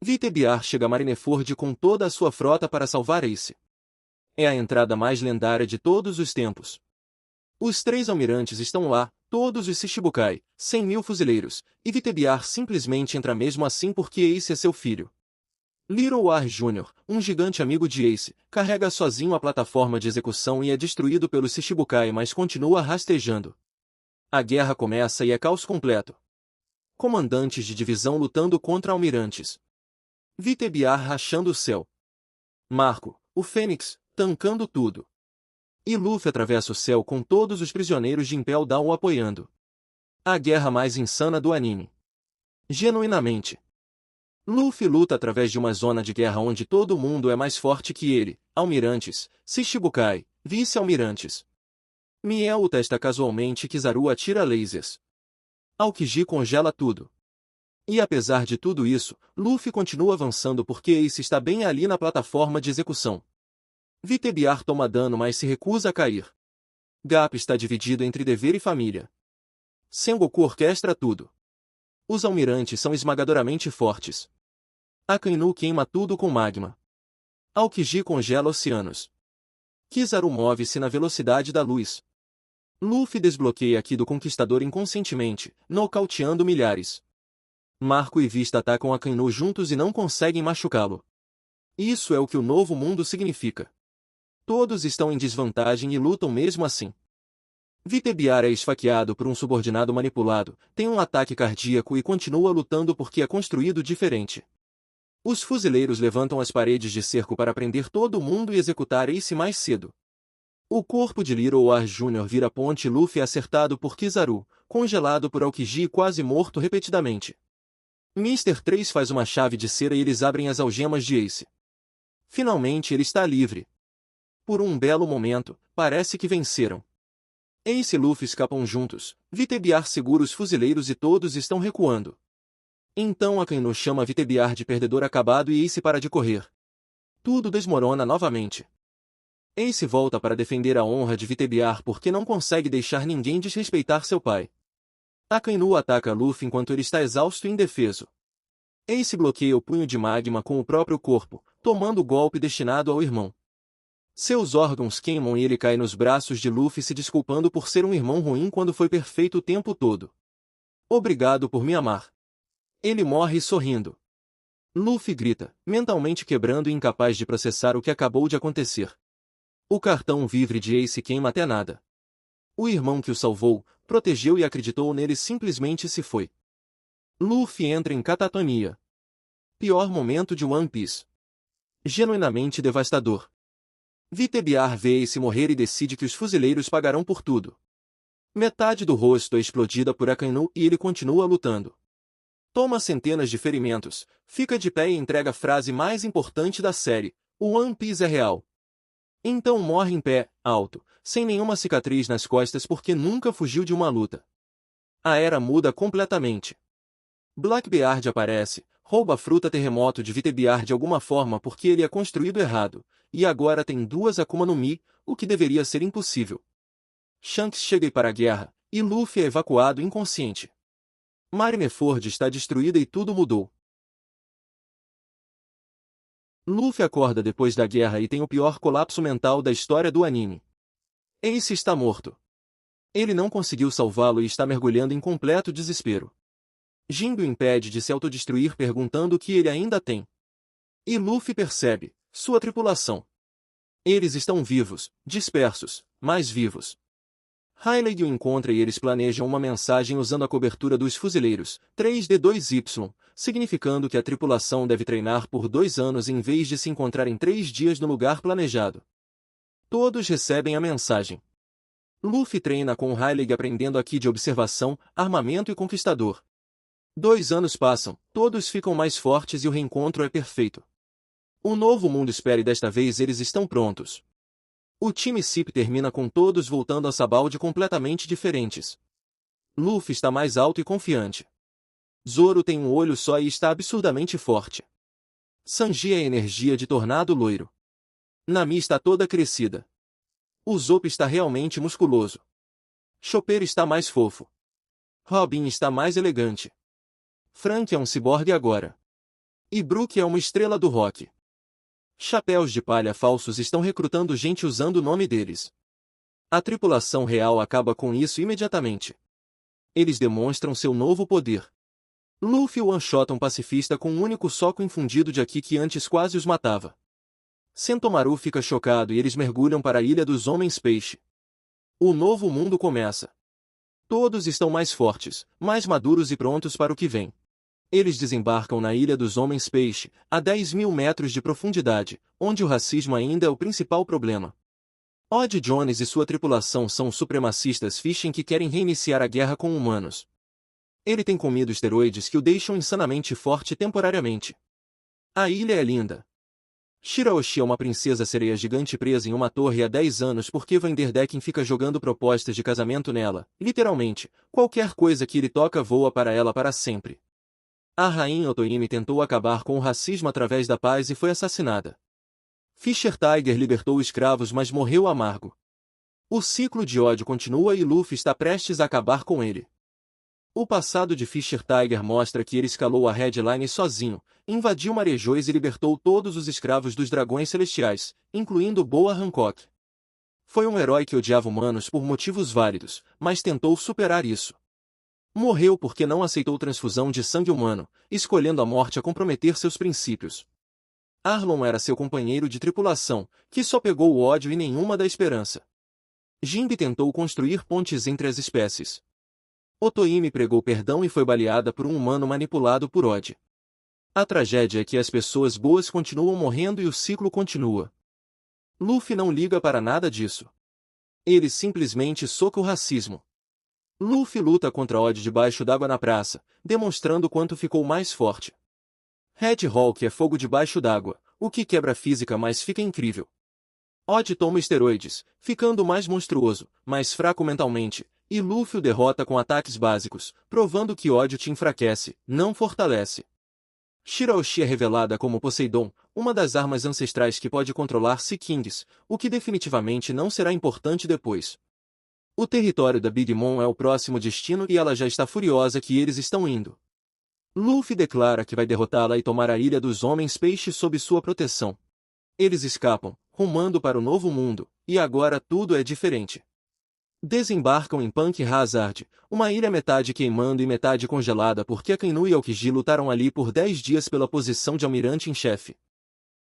Vitebiar chega a Marineford com toda a sua frota para salvar Ace. É a entrada mais lendária de todos os tempos. Os 3 almirantes estão lá, todos os Shichibukai, 100.000 fuzileiros, e Vitebiar simplesmente entra mesmo assim porque Ace é seu filho. Little War Jr., um gigante amigo de Ace, carrega sozinho a plataforma de execução e é destruído pelos Shichibukai mas continua rastejando. A guerra começa e é caos completo. Comandantes de divisão lutando contra almirantes. Vitebiar rachando o céu. Marco, o Fênix, tancando tudo. E Luffy atravessa o céu com todos os prisioneiros de Impel Down o apoiando. A guerra mais insana do anime. Genuinamente. Luffy luta através de uma zona de guerra onde todo mundo é mais forte que ele, almirantes, Shichibukai, vice-almirantes. Miel testa casualmente e Kizaru atira lasers. Aokiji congela tudo. E apesar de tudo isso, Luffy continua avançando porque Ace está bem ali na plataforma de execução. Vitebiar toma dano mas se recusa a cair. Garp está dividido entre dever e família. Sengoku orquestra tudo. Os almirantes são esmagadoramente fortes. Akainu queima tudo com magma. Aokiji congela oceanos. Kizaru move-se na velocidade da luz. Luffy desbloqueia Ki do Conquistador inconscientemente, nocauteando milhares. Marco e Vista atacam Akainu juntos e não conseguem machucá-lo. Isso é o que o novo mundo significa. Todos estão em desvantagem e lutam mesmo assim. Vitebiar é esfaqueado por um subordinado manipulado, tem um ataque cardíaco e continua lutando porque é construído diferente. Os fuzileiros levantam as paredes de cerco para prender todo mundo e executar Ace mais cedo. O corpo de Little War Jr. vira ponte e Luffy é acertado por Kizaru, congelado por Aokiji e quase morto repetidamente. Mr. 3 faz uma chave de cera e eles abrem as algemas de Ace. Finalmente ele está livre. Por um belo momento, parece que venceram. Ace e Luffy escapam juntos, Vitebiar segura os fuzileiros e todos estão recuando. Então Akainu chama Vitebiar de perdedor acabado e Ace para de correr. Tudo desmorona novamente. Ace volta para defender a honra de Vitebiar porque não consegue deixar ninguém desrespeitar seu pai. Akainu ataca Luffy enquanto ele está exausto e indefeso. Ace bloqueia o punho de magma com o próprio corpo, tomando o golpe destinado ao irmão. Seus órgãos queimam e ele cai nos braços de Luffy se desculpando por ser um irmão ruim quando foi perfeito o tempo todo. Obrigado por me amar. Ele morre sorrindo. Luffy grita, mentalmente quebrando e incapaz de processar o que acabou de acontecer. O cartão vivre de Ace queima até nada. O irmão que o salvou, protegeu e acreditou nele simplesmente se foi. Luffy entra em catatonia. Pior momento de One Piece. Genuinamente devastador. Vitebiar vê Ace morrer e decide que os fuzileiros pagarão por tudo. Metade do rosto é explodida por Akainu e ele continua lutando. Toma centenas de ferimentos, fica de pé e entrega a frase mais importante da série: o One Piece é real. Então morre em pé, alto, sem nenhuma cicatriz nas costas porque nunca fugiu de uma luta. A era muda completamente. Blackbeard aparece, rouba a fruta terremoto de Vitebiar de alguma forma porque ele é construído errado, e agora tem duas Akuma no Mi, o que deveria ser impossível. Shanks chega para a guerra, e Luffy é evacuado inconsciente. Marineford está destruída e tudo mudou. Luffy acorda depois da guerra e tem o pior colapso mental da história do anime. Ace está morto. Ele não conseguiu salvá-lo e está mergulhando em completo desespero. Jinbe o impede de se autodestruir perguntando o que ele ainda tem. E Luffy percebe, sua tripulação. Eles estão vivos, dispersos, mas vivos. Rayleigh o encontra e eles planejam uma mensagem usando a cobertura dos fuzileiros, 3D2Y, significando que a tripulação deve treinar por 2 anos em vez de se encontrar em 3 dias no lugar planejado. Todos recebem a mensagem. Luffy treina com Rayleigh aprendendo aqui de observação, armamento e conquistador. 2 anos passam, todos ficam mais fortes e o reencontro é perfeito. O novo mundo espera e desta vez eles estão prontos. O time CIP termina com todos voltando a Sabaldi completamente diferentes. Luffy está mais alto e confiante. Zoro tem um olho só e está absurdamente forte. Sanji é energia de tornado loiro. Nami está toda crescida. Usopp está realmente musculoso. Chopper está mais fofo. Robin está mais elegante. Frank é um ciborgue agora. E Brook é uma estrela do rock. Chapéus de palha falsos estão recrutando gente usando o nome deles. A tripulação real acaba com isso imediatamente. Eles demonstram seu novo poder. Luffy one-shota um pacifista com um único soco infundido de Aki que antes quase os matava. Sentomaru fica chocado e eles mergulham para a Ilha dos Homens-Peixe. O novo mundo começa. Todos estão mais fortes, mais maduros e prontos para o que vem. Eles desembarcam na Ilha dos Homens-Peixe, a 10.000 metros de profundidade, onde o racismo ainda é o principal problema. Odd Jones e sua tripulação são supremacistas Fishing que querem reiniciar a guerra com humanos. Ele tem comido esteroides que o deixam insanamente forte temporariamente. A ilha é linda. Shiraoshi é uma princesa sereia gigante presa em uma torre há 10 anos porque Vanderdecken fica jogando propostas de casamento nela. Literalmente, qualquer coisa que ele toca voa para ela para sempre. A rainha Otohime tentou acabar com o racismo através da paz e foi assassinada. Fischer Tiger libertou escravos mas morreu amargo. O ciclo de ódio continua e Luffy está prestes a acabar com ele. O passado de Fischer Tiger mostra que ele escalou a Red Line sozinho, invadiu Marejões e libertou todos os escravos dos dragões celestiais, incluindo Boa Hancock. Foi um herói que odiava humanos por motivos válidos, mas tentou superar isso. Morreu porque não aceitou transfusão de sangue humano, escolhendo a morte a comprometer seus princípios. Arlong era seu companheiro de tripulação, que só pegou o ódio e nenhuma da esperança. Jinbe tentou construir pontes entre as espécies. Otohime pregou perdão e foi baleada por um humano manipulado por ódio. A tragédia é que as pessoas boas continuam morrendo e o ciclo continua. Luffy não liga para nada disso. Ele simplesmente soca o racismo. Luffy luta contra ódio debaixo d'água na praça, demonstrando quanto ficou mais forte. Red Hulk é fogo debaixo d'água, o que quebra a física mas fica incrível. Odd toma esteroides, ficando mais monstruoso, mais fraco mentalmente, e Luffy o derrota com ataques básicos, provando que ódio te enfraquece, não fortalece. Shiraoshi é revelada como Poseidon, uma das armas ancestrais que pode controlar Sea Kings, o que definitivamente não será importante depois. O território da Big Mom é o próximo destino e ela já está furiosa que eles estão indo. Luffy declara que vai derrotá-la e tomar a Ilha dos Homens Peixes sob sua proteção. Eles escapam, rumando para o Novo Mundo, e agora tudo é diferente. Desembarcam em Punk Hazard, uma ilha metade queimando e metade congelada porque Akainu e Aokiji lutaram ali por 10 dias pela posição de almirante em chefe.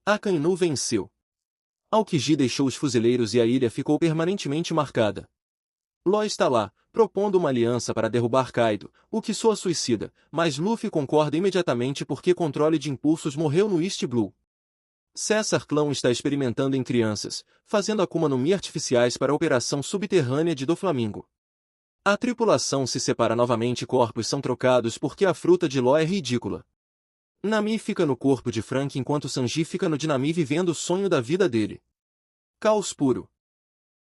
Akainu venceu. Aokiji deixou os fuzileiros e a ilha ficou permanentemente marcada. Law está lá, propondo uma aliança para derrubar Kaido, o que soa suicida, mas Luffy concorda imediatamente porque controle de impulsos morreu no East Blue. Caesar Clown está experimentando em crianças, fazendo Akuma no Mi artificiais para a operação subterrânea de Doflamingo. A tripulação se separa novamente e corpos são trocados porque a fruta de Law é ridícula. Nami fica no corpo de Frank enquanto Sanji fica no de Nami vivendo o sonho da vida dele. Caos puro.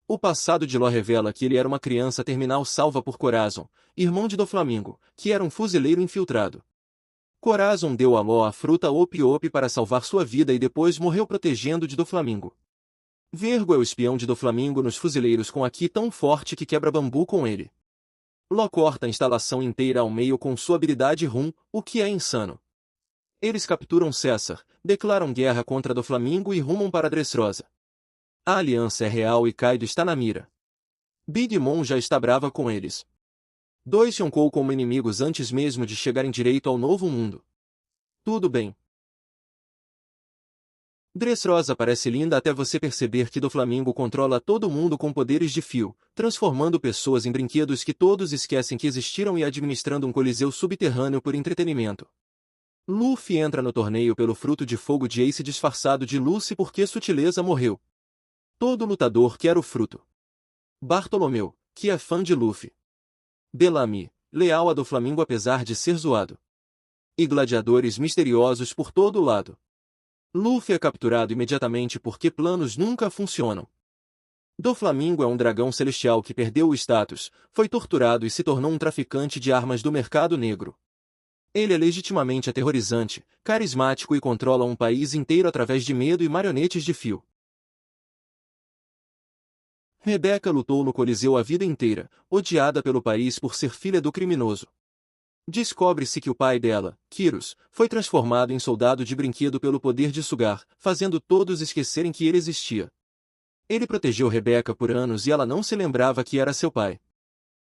O passado de Law revela que ele era uma criança terminal salva por Corazon, irmão de Doflamingo, que era um fuzileiro infiltrado. Corazon deu a Law a fruta Opi-Opi para salvar sua vida e depois morreu protegendo de Doflamingo. Vergo é o espião de Doflamingo nos fuzileiros com Aki tão forte que quebra bambu com ele. Law corta a instalação inteira ao meio com sua habilidade Rum, o que é insano. Eles capturam Caesar, declaram guerra contra Doflamingo e rumam para Dressrosa. A aliança é real e Kaido está na mira. Big Mom já está brava com eles. Dois Yonkou como inimigos antes mesmo de chegarem direito ao Novo Mundo. Tudo bem. Dressrosa parece linda até você perceber que Doflamingo controla todo mundo com poderes de fio, transformando pessoas em brinquedos que todos esquecem que existiram e administrando um coliseu subterrâneo por entretenimento. Luffy entra no torneio pelo fruto de fogo de Ace disfarçado de Lucy porque Sutileza morreu. Todo lutador quer o fruto. Bartolomeu, que é fã de Luffy. Bellamy, leal a Doflamingo apesar de ser zoado. E gladiadores misteriosos por todo lado. Luffy é capturado imediatamente porque planos nunca funcionam. Doflamingo é um dragão celestial que perdeu o status, foi torturado e se tornou um traficante de armas do mercado negro. Ele é legitimamente aterrorizante, carismático e controla um país inteiro através de medo e marionetes de fio. Rebecca lutou no Coliseu a vida inteira, odiada pelo país por ser filha do criminoso. Descobre-se que o pai dela, Kyros, foi transformado em soldado de brinquedo pelo poder de sugar, fazendo todos esquecerem que ele existia. Ele protegeu Rebecca por anos e ela não se lembrava que era seu pai.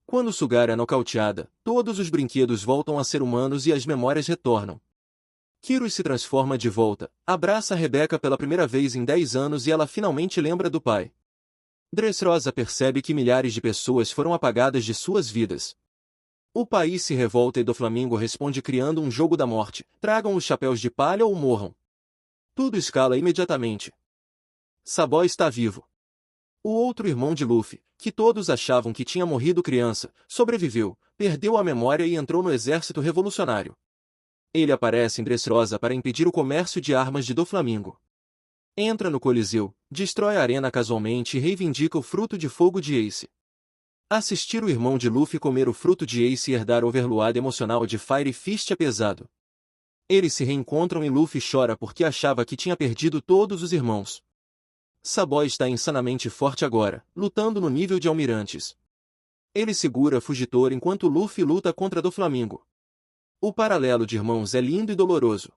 Quando Sugar é nocauteada, todos os brinquedos voltam a ser humanos e as memórias retornam. Kyros se transforma de volta, abraça Rebecca pela primeira vez em 10 anos e ela finalmente lembra do pai. Dressrosa percebe que milhares de pessoas foram apagadas de suas vidas. O país se revolta e Doflamingo responde criando um jogo da morte, tragam os chapéus de palha ou morram. Tudo escala imediatamente. Saboy está vivo. O outro irmão de Luffy, que todos achavam que tinha morrido criança, sobreviveu, perdeu a memória e entrou no exército revolucionário. Ele aparece em Dressrosa para impedir o comércio de armas de Doflamingo. Entra no Coliseu, destrói a arena casualmente e reivindica o fruto de fogo de Ace. Assistir o irmão de Luffy comer o fruto de Ace e herdar o overload emocional de Fire Fist é pesado. Eles se reencontram e Luffy chora porque achava que tinha perdido todos os irmãos. Saboy está insanamente forte agora, lutando no nível de almirantes. Ele segura Fugitor enquanto Luffy luta contra Doflamingo. O paralelo de irmãos é lindo e doloroso.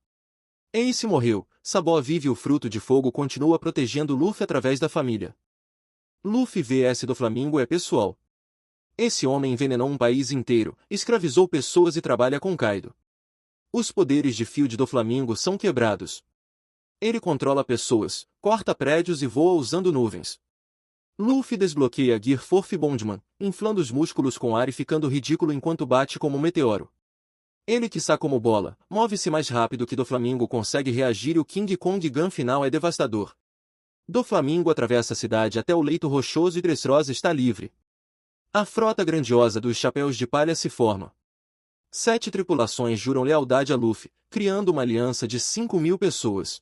Ace morreu, Saboy vive e o fruto de fogo continua protegendo Luffy através da família. Luffy vs Doflamingo é pessoal. Esse homem envenenou um país inteiro, escravizou pessoas e trabalha com Kaido. Os poderes de Field Doflamingo são quebrados. Ele controla pessoas, corta prédios e voa usando nuvens. Luffy desbloqueia Gear 4 Bondman, inflando os músculos com ar e ficando ridículo enquanto bate como um meteoro. Ele que está como bola, move-se mais rápido que Doflamingo consegue reagir e o King Kong Gun final é devastador. Doflamingo atravessa a cidade até o leito rochoso e Dressrosa está livre. A frota grandiosa dos Chapéus de Palha se forma. 7 tripulações juram lealdade a Luffy, criando uma aliança de 5.000 pessoas.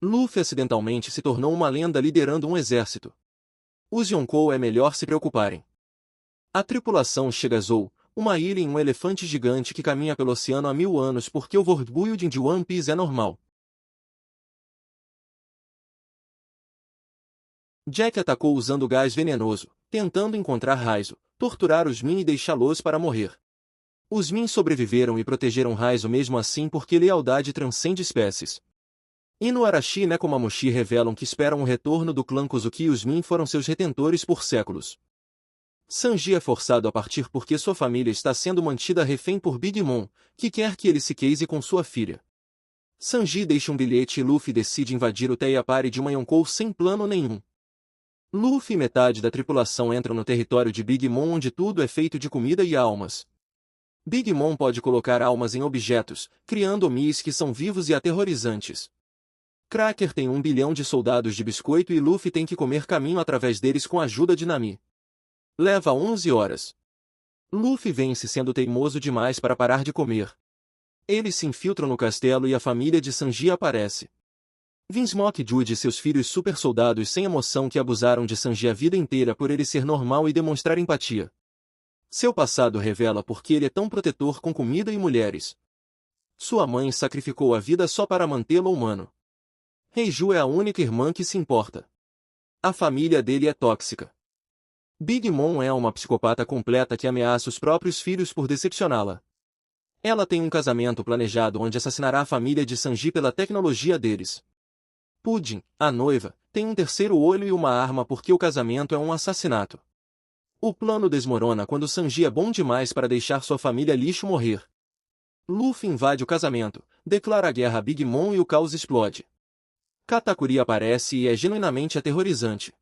Luffy acidentalmente se tornou uma lenda liderando um exército. Os Yonkou é melhor se preocuparem. A tripulação chega a Zou, uma ilha em um elefante gigante que caminha pelo oceano há 1000 anos porque o world building de One Piece é normal. Jack atacou usando gás venenoso, tentando encontrar Raizo, torturar os Min e deixá-los para morrer. Os Min sobreviveram e protegeram Raizo mesmo assim porque lealdade transcende espécies. Inuarashi e Nekomamushi revelam que esperam o retorno do clã Kozuki e os Min foram seus retentores por séculos. Sanji é forçado a partir porque sua família está sendo mantida refém por Big Mom, que quer que ele se case com sua filha. Sanji deixa um bilhete e Luffy decide invadir o Teia Party de uma Yonkou sem plano nenhum. Luffy e metade da tripulação entram no território de Big Mom onde tudo é feito de comida e almas. Big Mom pode colocar almas em objetos, criando Omis que são vivos e aterrorizantes. Cracker tem 1 bilhão de soldados de biscoito e Luffy tem que comer caminho através deles com a ajuda de Nami. Leva 11 horas. Luffy vence sendo teimoso demais para parar de comer. Eles se infiltram no castelo e a família de Sanji aparece. Vinsmoke Jude e seus filhos super soldados sem emoção que abusaram de Sanji a vida inteira por ele ser normal e demonstrar empatia. Seu passado revela por que ele é tão protetor com comida e mulheres. Sua mãe sacrificou a vida só para mantê-lo humano. Reiju é a única irmã que se importa. A família dele é tóxica. Big Mom é uma psicopata completa que ameaça os próprios filhos por decepcioná-la. Ela tem um casamento planejado onde assassinará a família de Sanji pela tecnologia deles. Pudding, a noiva, tem um terceiro olho e uma arma porque o casamento é um assassinato. O plano desmorona quando Sanji é bom demais para deixar sua família lixo morrer. Luffy invade o casamento, declara guerra a Big Mom e o caos explode. Katakuri aparece e é genuinamente aterrorizante.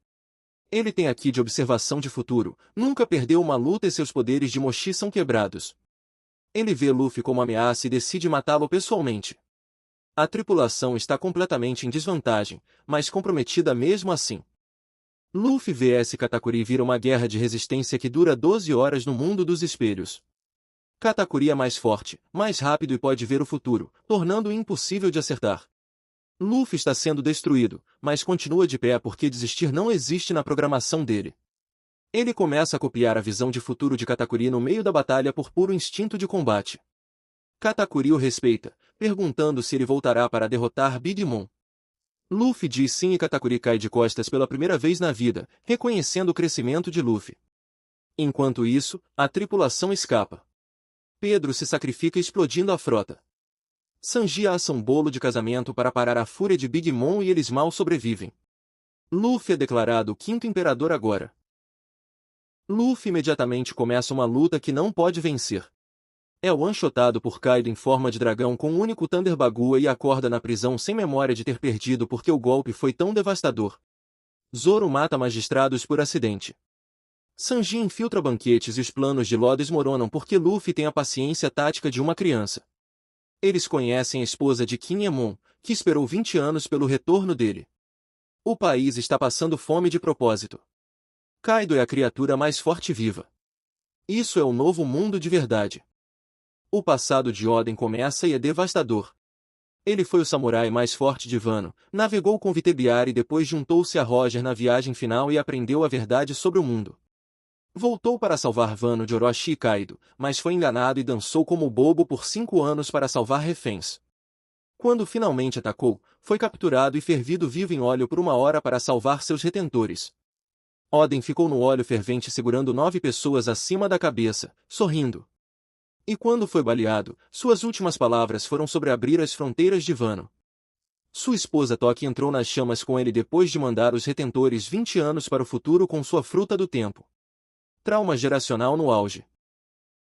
Ele tem aqui de observação de futuro, nunca perdeu uma luta e seus poderes de Moshi são quebrados. Ele vê Luffy como ameaça e decide matá-lo pessoalmente. A tripulação está completamente em desvantagem, mas comprometida mesmo assim. Luffy vs Katakuri vira uma guerra de resistência que dura 12 horas no mundo dos espelhos. Katakuri é mais forte, mais rápido e pode ver o futuro, tornando-o impossível de acertar. Luffy está sendo destruído, mas continua de pé porque desistir não existe na programação dele. Ele começa a copiar a visão de futuro de Katakuri no meio da batalha por puro instinto de combate. Katakuri o respeita, perguntando se ele voltará para derrotar Big Mom. Luffy diz sim e Katakuri cai de costas pela primeira vez na vida, reconhecendo o crescimento de Luffy. Enquanto isso, a tripulação escapa. Pedro se sacrifica explodindo a frota. Sanji assa um bolo de casamento para parar a fúria de Big Mom e eles mal sobrevivem. Luffy é declarado o quinto imperador agora. Luffy imediatamente começa uma luta que não pode vencer. É one-shotado por Kaido em forma de dragão com um único Thunder Bagua e acorda na prisão sem memória de ter perdido porque o golpe foi tão devastador. Zoro mata magistrados por acidente. Sanji infiltra banquetes e os planos de Law desmoronam porque Luffy tem a paciência tática de uma criança. Eles conhecem a esposa de Kinemon, que esperou 20 anos pelo retorno dele. O país está passando fome de propósito. Kaido é a criatura mais forte viva. Isso é o novo mundo de verdade. O passado de Oden começa e é devastador. Ele foi o samurai mais forte de Wano, navegou com Vitebiar e depois juntou-se a Roger na viagem final e aprendeu a verdade sobre o mundo. Voltou para salvar Wano de Orochi e Kaido, mas foi enganado e dançou como bobo por 5 anos para salvar reféns. Quando finalmente atacou, foi capturado e fervido vivo em óleo por 1 hora para salvar seus retentores. Oden ficou no óleo fervente segurando 9 pessoas acima da cabeça, sorrindo. E quando foi baleado, suas últimas palavras foram sobre abrir as fronteiras de Wano. Sua esposa Toki entrou nas chamas com ele depois de mandar os retentores 20 anos para o futuro com sua fruta do tempo. Trauma geracional no auge.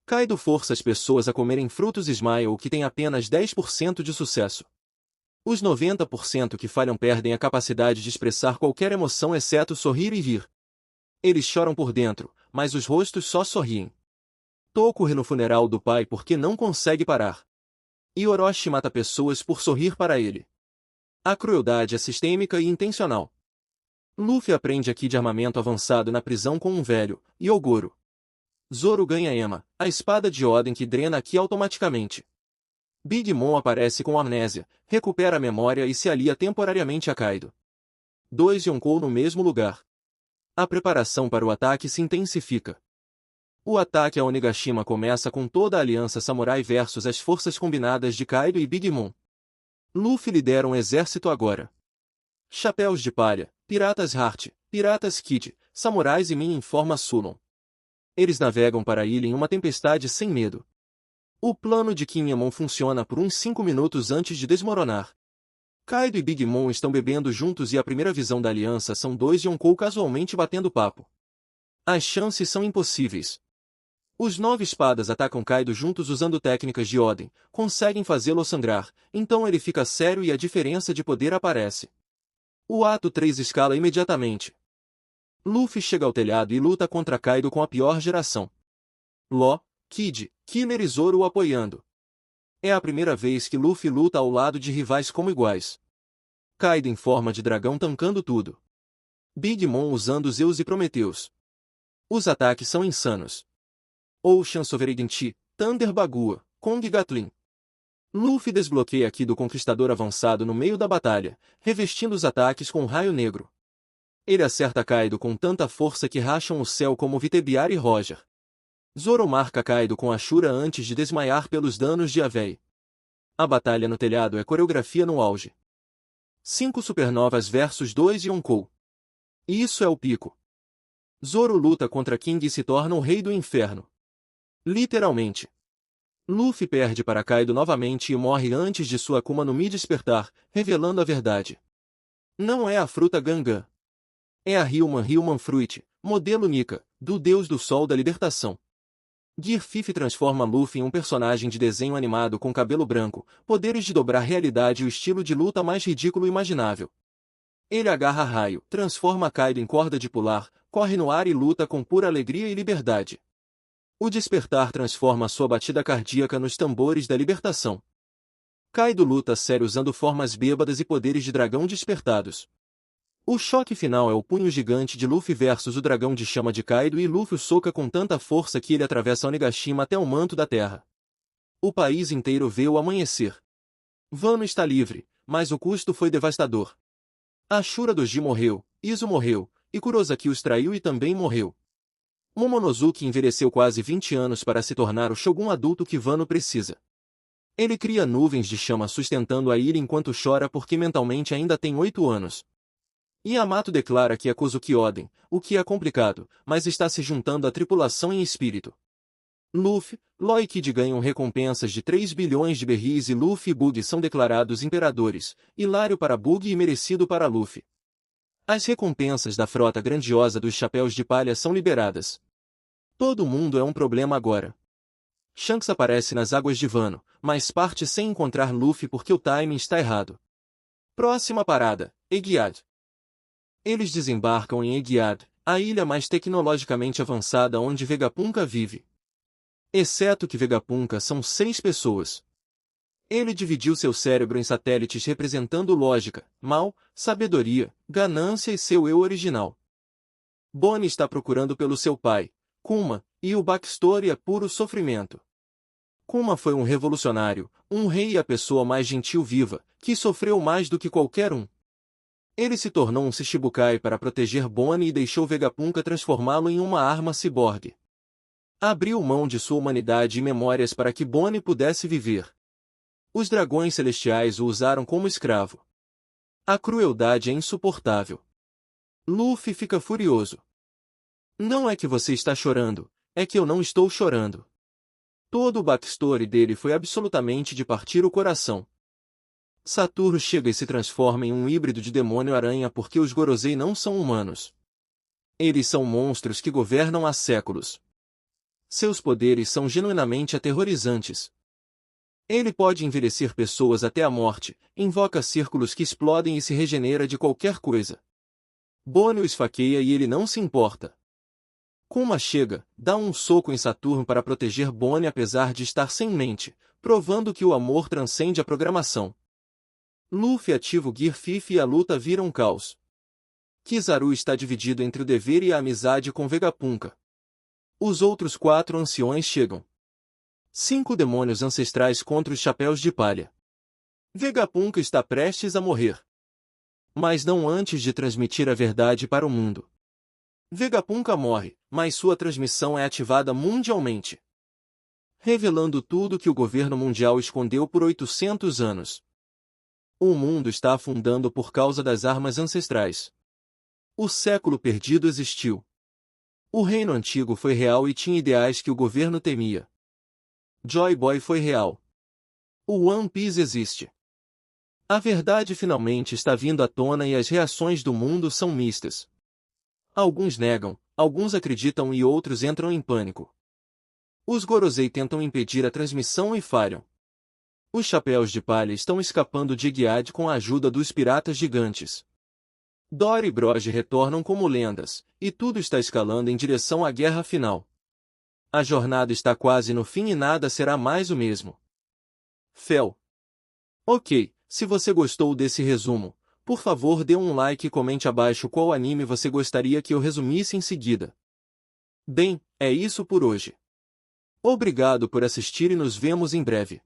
Kaido força as pessoas a comerem frutos Smile que têm apenas 10% de sucesso. Os 90% que falham perdem a capacidade de expressar qualquer emoção exceto sorrir e rir. Eles choram por dentro, mas os rostos só sorriem. Toku ri no funeral do pai porque não consegue parar. E Orochi mata pessoas por sorrir para ele. A crueldade é sistêmica e intencional. Luffy aprende aqui de armamento avançado na prisão com um velho, Hyogoro. Zoro ganha Ema, a espada de Oden que drena aqui automaticamente. Big Mom aparece com amnésia, recupera a memória e se alia temporariamente a Kaido. 2 Yonkou no mesmo lugar. A preparação para o ataque se intensifica. O ataque a Onigashima começa com toda a aliança samurai versus as forças combinadas de Kaido e Big Mom. Luffy lidera um exército agora. Chapéus de palha, piratas Heart, piratas Kid, samurais e Min em forma Sulon. Eles navegam para a ilha em uma tempestade sem medo. O plano de Kinemon funciona por uns 5 minutos antes de desmoronar. Kaido e Big Mom estão bebendo juntos e a primeira visão da aliança são 2 Yonkou casualmente batendo papo. As chances são impossíveis. Os 9 espadas atacam Kaido juntos usando técnicas de Oden, conseguem fazê-lo sangrar, então ele fica sério e a diferença de poder aparece. O ato 3 escala imediatamente. Luffy chega ao telhado e luta contra Kaido com a pior geração. Law, Kid, Killer e Zoro o apoiando. É a primeira vez que Luffy luta ao lado de rivais como iguais. Kaido em forma de dragão tancando tudo. Big Mom usando Zeus e Prometheus. Os ataques são insanos. Ocean Sovereignty, Thunder Bagua, Kong Gatling. Luffy desbloqueia aqui do Conquistador avançado no meio da batalha, revestindo os ataques com um raio negro. Ele acerta Kaido com tanta força que racham o céu como Vitebiar e Roger. Zoro marca Kaido com Ashura antes de desmaiar pelos danos de Avei. A batalha no telhado é coreografia no auge. 5 supernovas versus 2 Yonkou. Isso é o pico. Zoro luta contra King e se torna o rei do inferno. Literalmente. Luffy perde para Kaido novamente e morre antes de sua Akuma no Mi despertar, revelando a verdade. Não é a fruta Gangan. É a Human Fruit, modelo Nika, do deus do sol da libertação. Gear 5 transforma Luffy em um personagem de desenho animado com cabelo branco, poderes de dobrar realidade e o estilo de luta mais ridículo imaginável. Ele agarra raio, transforma Kaido em corda de pular, corre no ar e luta com pura alegria e liberdade. O despertar transforma sua batida cardíaca nos tambores da libertação. Kaido luta sério usando formas bêbadas e poderes de dragão despertados. O choque final é o punho gigante de Luffy versus o dragão de chama de Kaido e Luffy o soca com tanta força que ele atravessa Onigashima até o manto da terra. O país inteiro vê o amanhecer. Wano está livre, mas o custo foi devastador. Ashura Doji morreu, Izo morreu, e Kurosaki os traiu e também morreu. Momonosuke envelheceu quase 20 anos para se tornar o Shogun adulto que Wano precisa. Ele cria nuvens de chama sustentando a ilha enquanto chora porque mentalmente ainda tem 8 anos. Yamato declara que é Kozuki Oden, o que é complicado, mas está se juntando à tripulação em espírito. Luffy, Law e Kid ganham recompensas de 3 bilhões de berris e Luffy e Bug são declarados imperadores, hilário para Bug e merecido para Luffy. As recompensas da frota grandiosa dos Chapéus de Palha são liberadas. Todo mundo é um problema agora. Shanks aparece nas águas de Wano, mas parte sem encontrar Luffy porque o timing está errado. Próxima parada, Egghead. Eles desembarcam em Egghead, a ilha mais tecnologicamente avançada onde Vegapunk vive. Exceto que Vegapunk são 6 pessoas. Ele dividiu seu cérebro em satélites representando lógica, mal, sabedoria, ganância e seu eu original. Bonnie está procurando pelo seu pai, Kuma, e o backstory é puro sofrimento. Kuma foi um revolucionário, um rei e a pessoa mais gentil viva, que sofreu mais do que qualquer um. Ele se tornou um Shichibukai para proteger Bonnie e deixou Vegapunk transformá-lo em uma arma ciborgue. Abriu mão de sua humanidade e memórias para que Bonnie pudesse viver. Os dragões celestiais o usaram como escravo. A crueldade é insuportável. Luffy fica furioso. Não é que você está chorando, é que eu não estou chorando. Todo o backstory dele foi absolutamente de partir o coração. Saturno chega e se transforma em um híbrido de demônio-aranha porque os Gorosei não são humanos. Eles são monstros que governam há séculos. Seus poderes são genuinamente aterrorizantes. Ele pode envelhecer pessoas até a morte, invoca círculos que explodem e se regenera de qualquer coisa. Bonnie o esfaqueia e ele não se importa. Kuma chega, dá um soco em Saturno para proteger Bonnie apesar de estar sem mente, provando que o amor transcende a programação. Luffy ativa o Gear 5 e a luta vira um caos. Kizaru está dividido entre o dever e a amizade com Vegapunk. Os outros 4 anciões chegam. 5 demônios ancestrais contra os chapéus de palha. Vegapunk está prestes a morrer. Mas não antes de transmitir a verdade para o mundo. Vegapunk morre, mas sua transmissão é ativada mundialmente, revelando tudo que o governo mundial escondeu por 800 anos. O mundo está afundando por causa das armas ancestrais. O século perdido existiu. O reino antigo foi real e tinha ideais que o governo temia. Joy Boy foi real. O One Piece existe. A verdade finalmente está vindo à tona e as reações do mundo são mistas. Alguns negam, alguns acreditam e outros entram em pânico. Os Gorosei tentam impedir a transmissão e falham. Os chapéus de palha estão escapando de Giad com a ajuda dos piratas gigantes. Dory e Brogy retornam como lendas, e tudo está escalando em direção à guerra final. A jornada está quase no fim e nada será mais o mesmo. Fel. Ok, se você gostou desse resumo, por favor dê um like e comente abaixo qual anime você gostaria que eu resumisse em seguida. Bem, é isso por hoje. Obrigado por assistir e nos vemos em breve.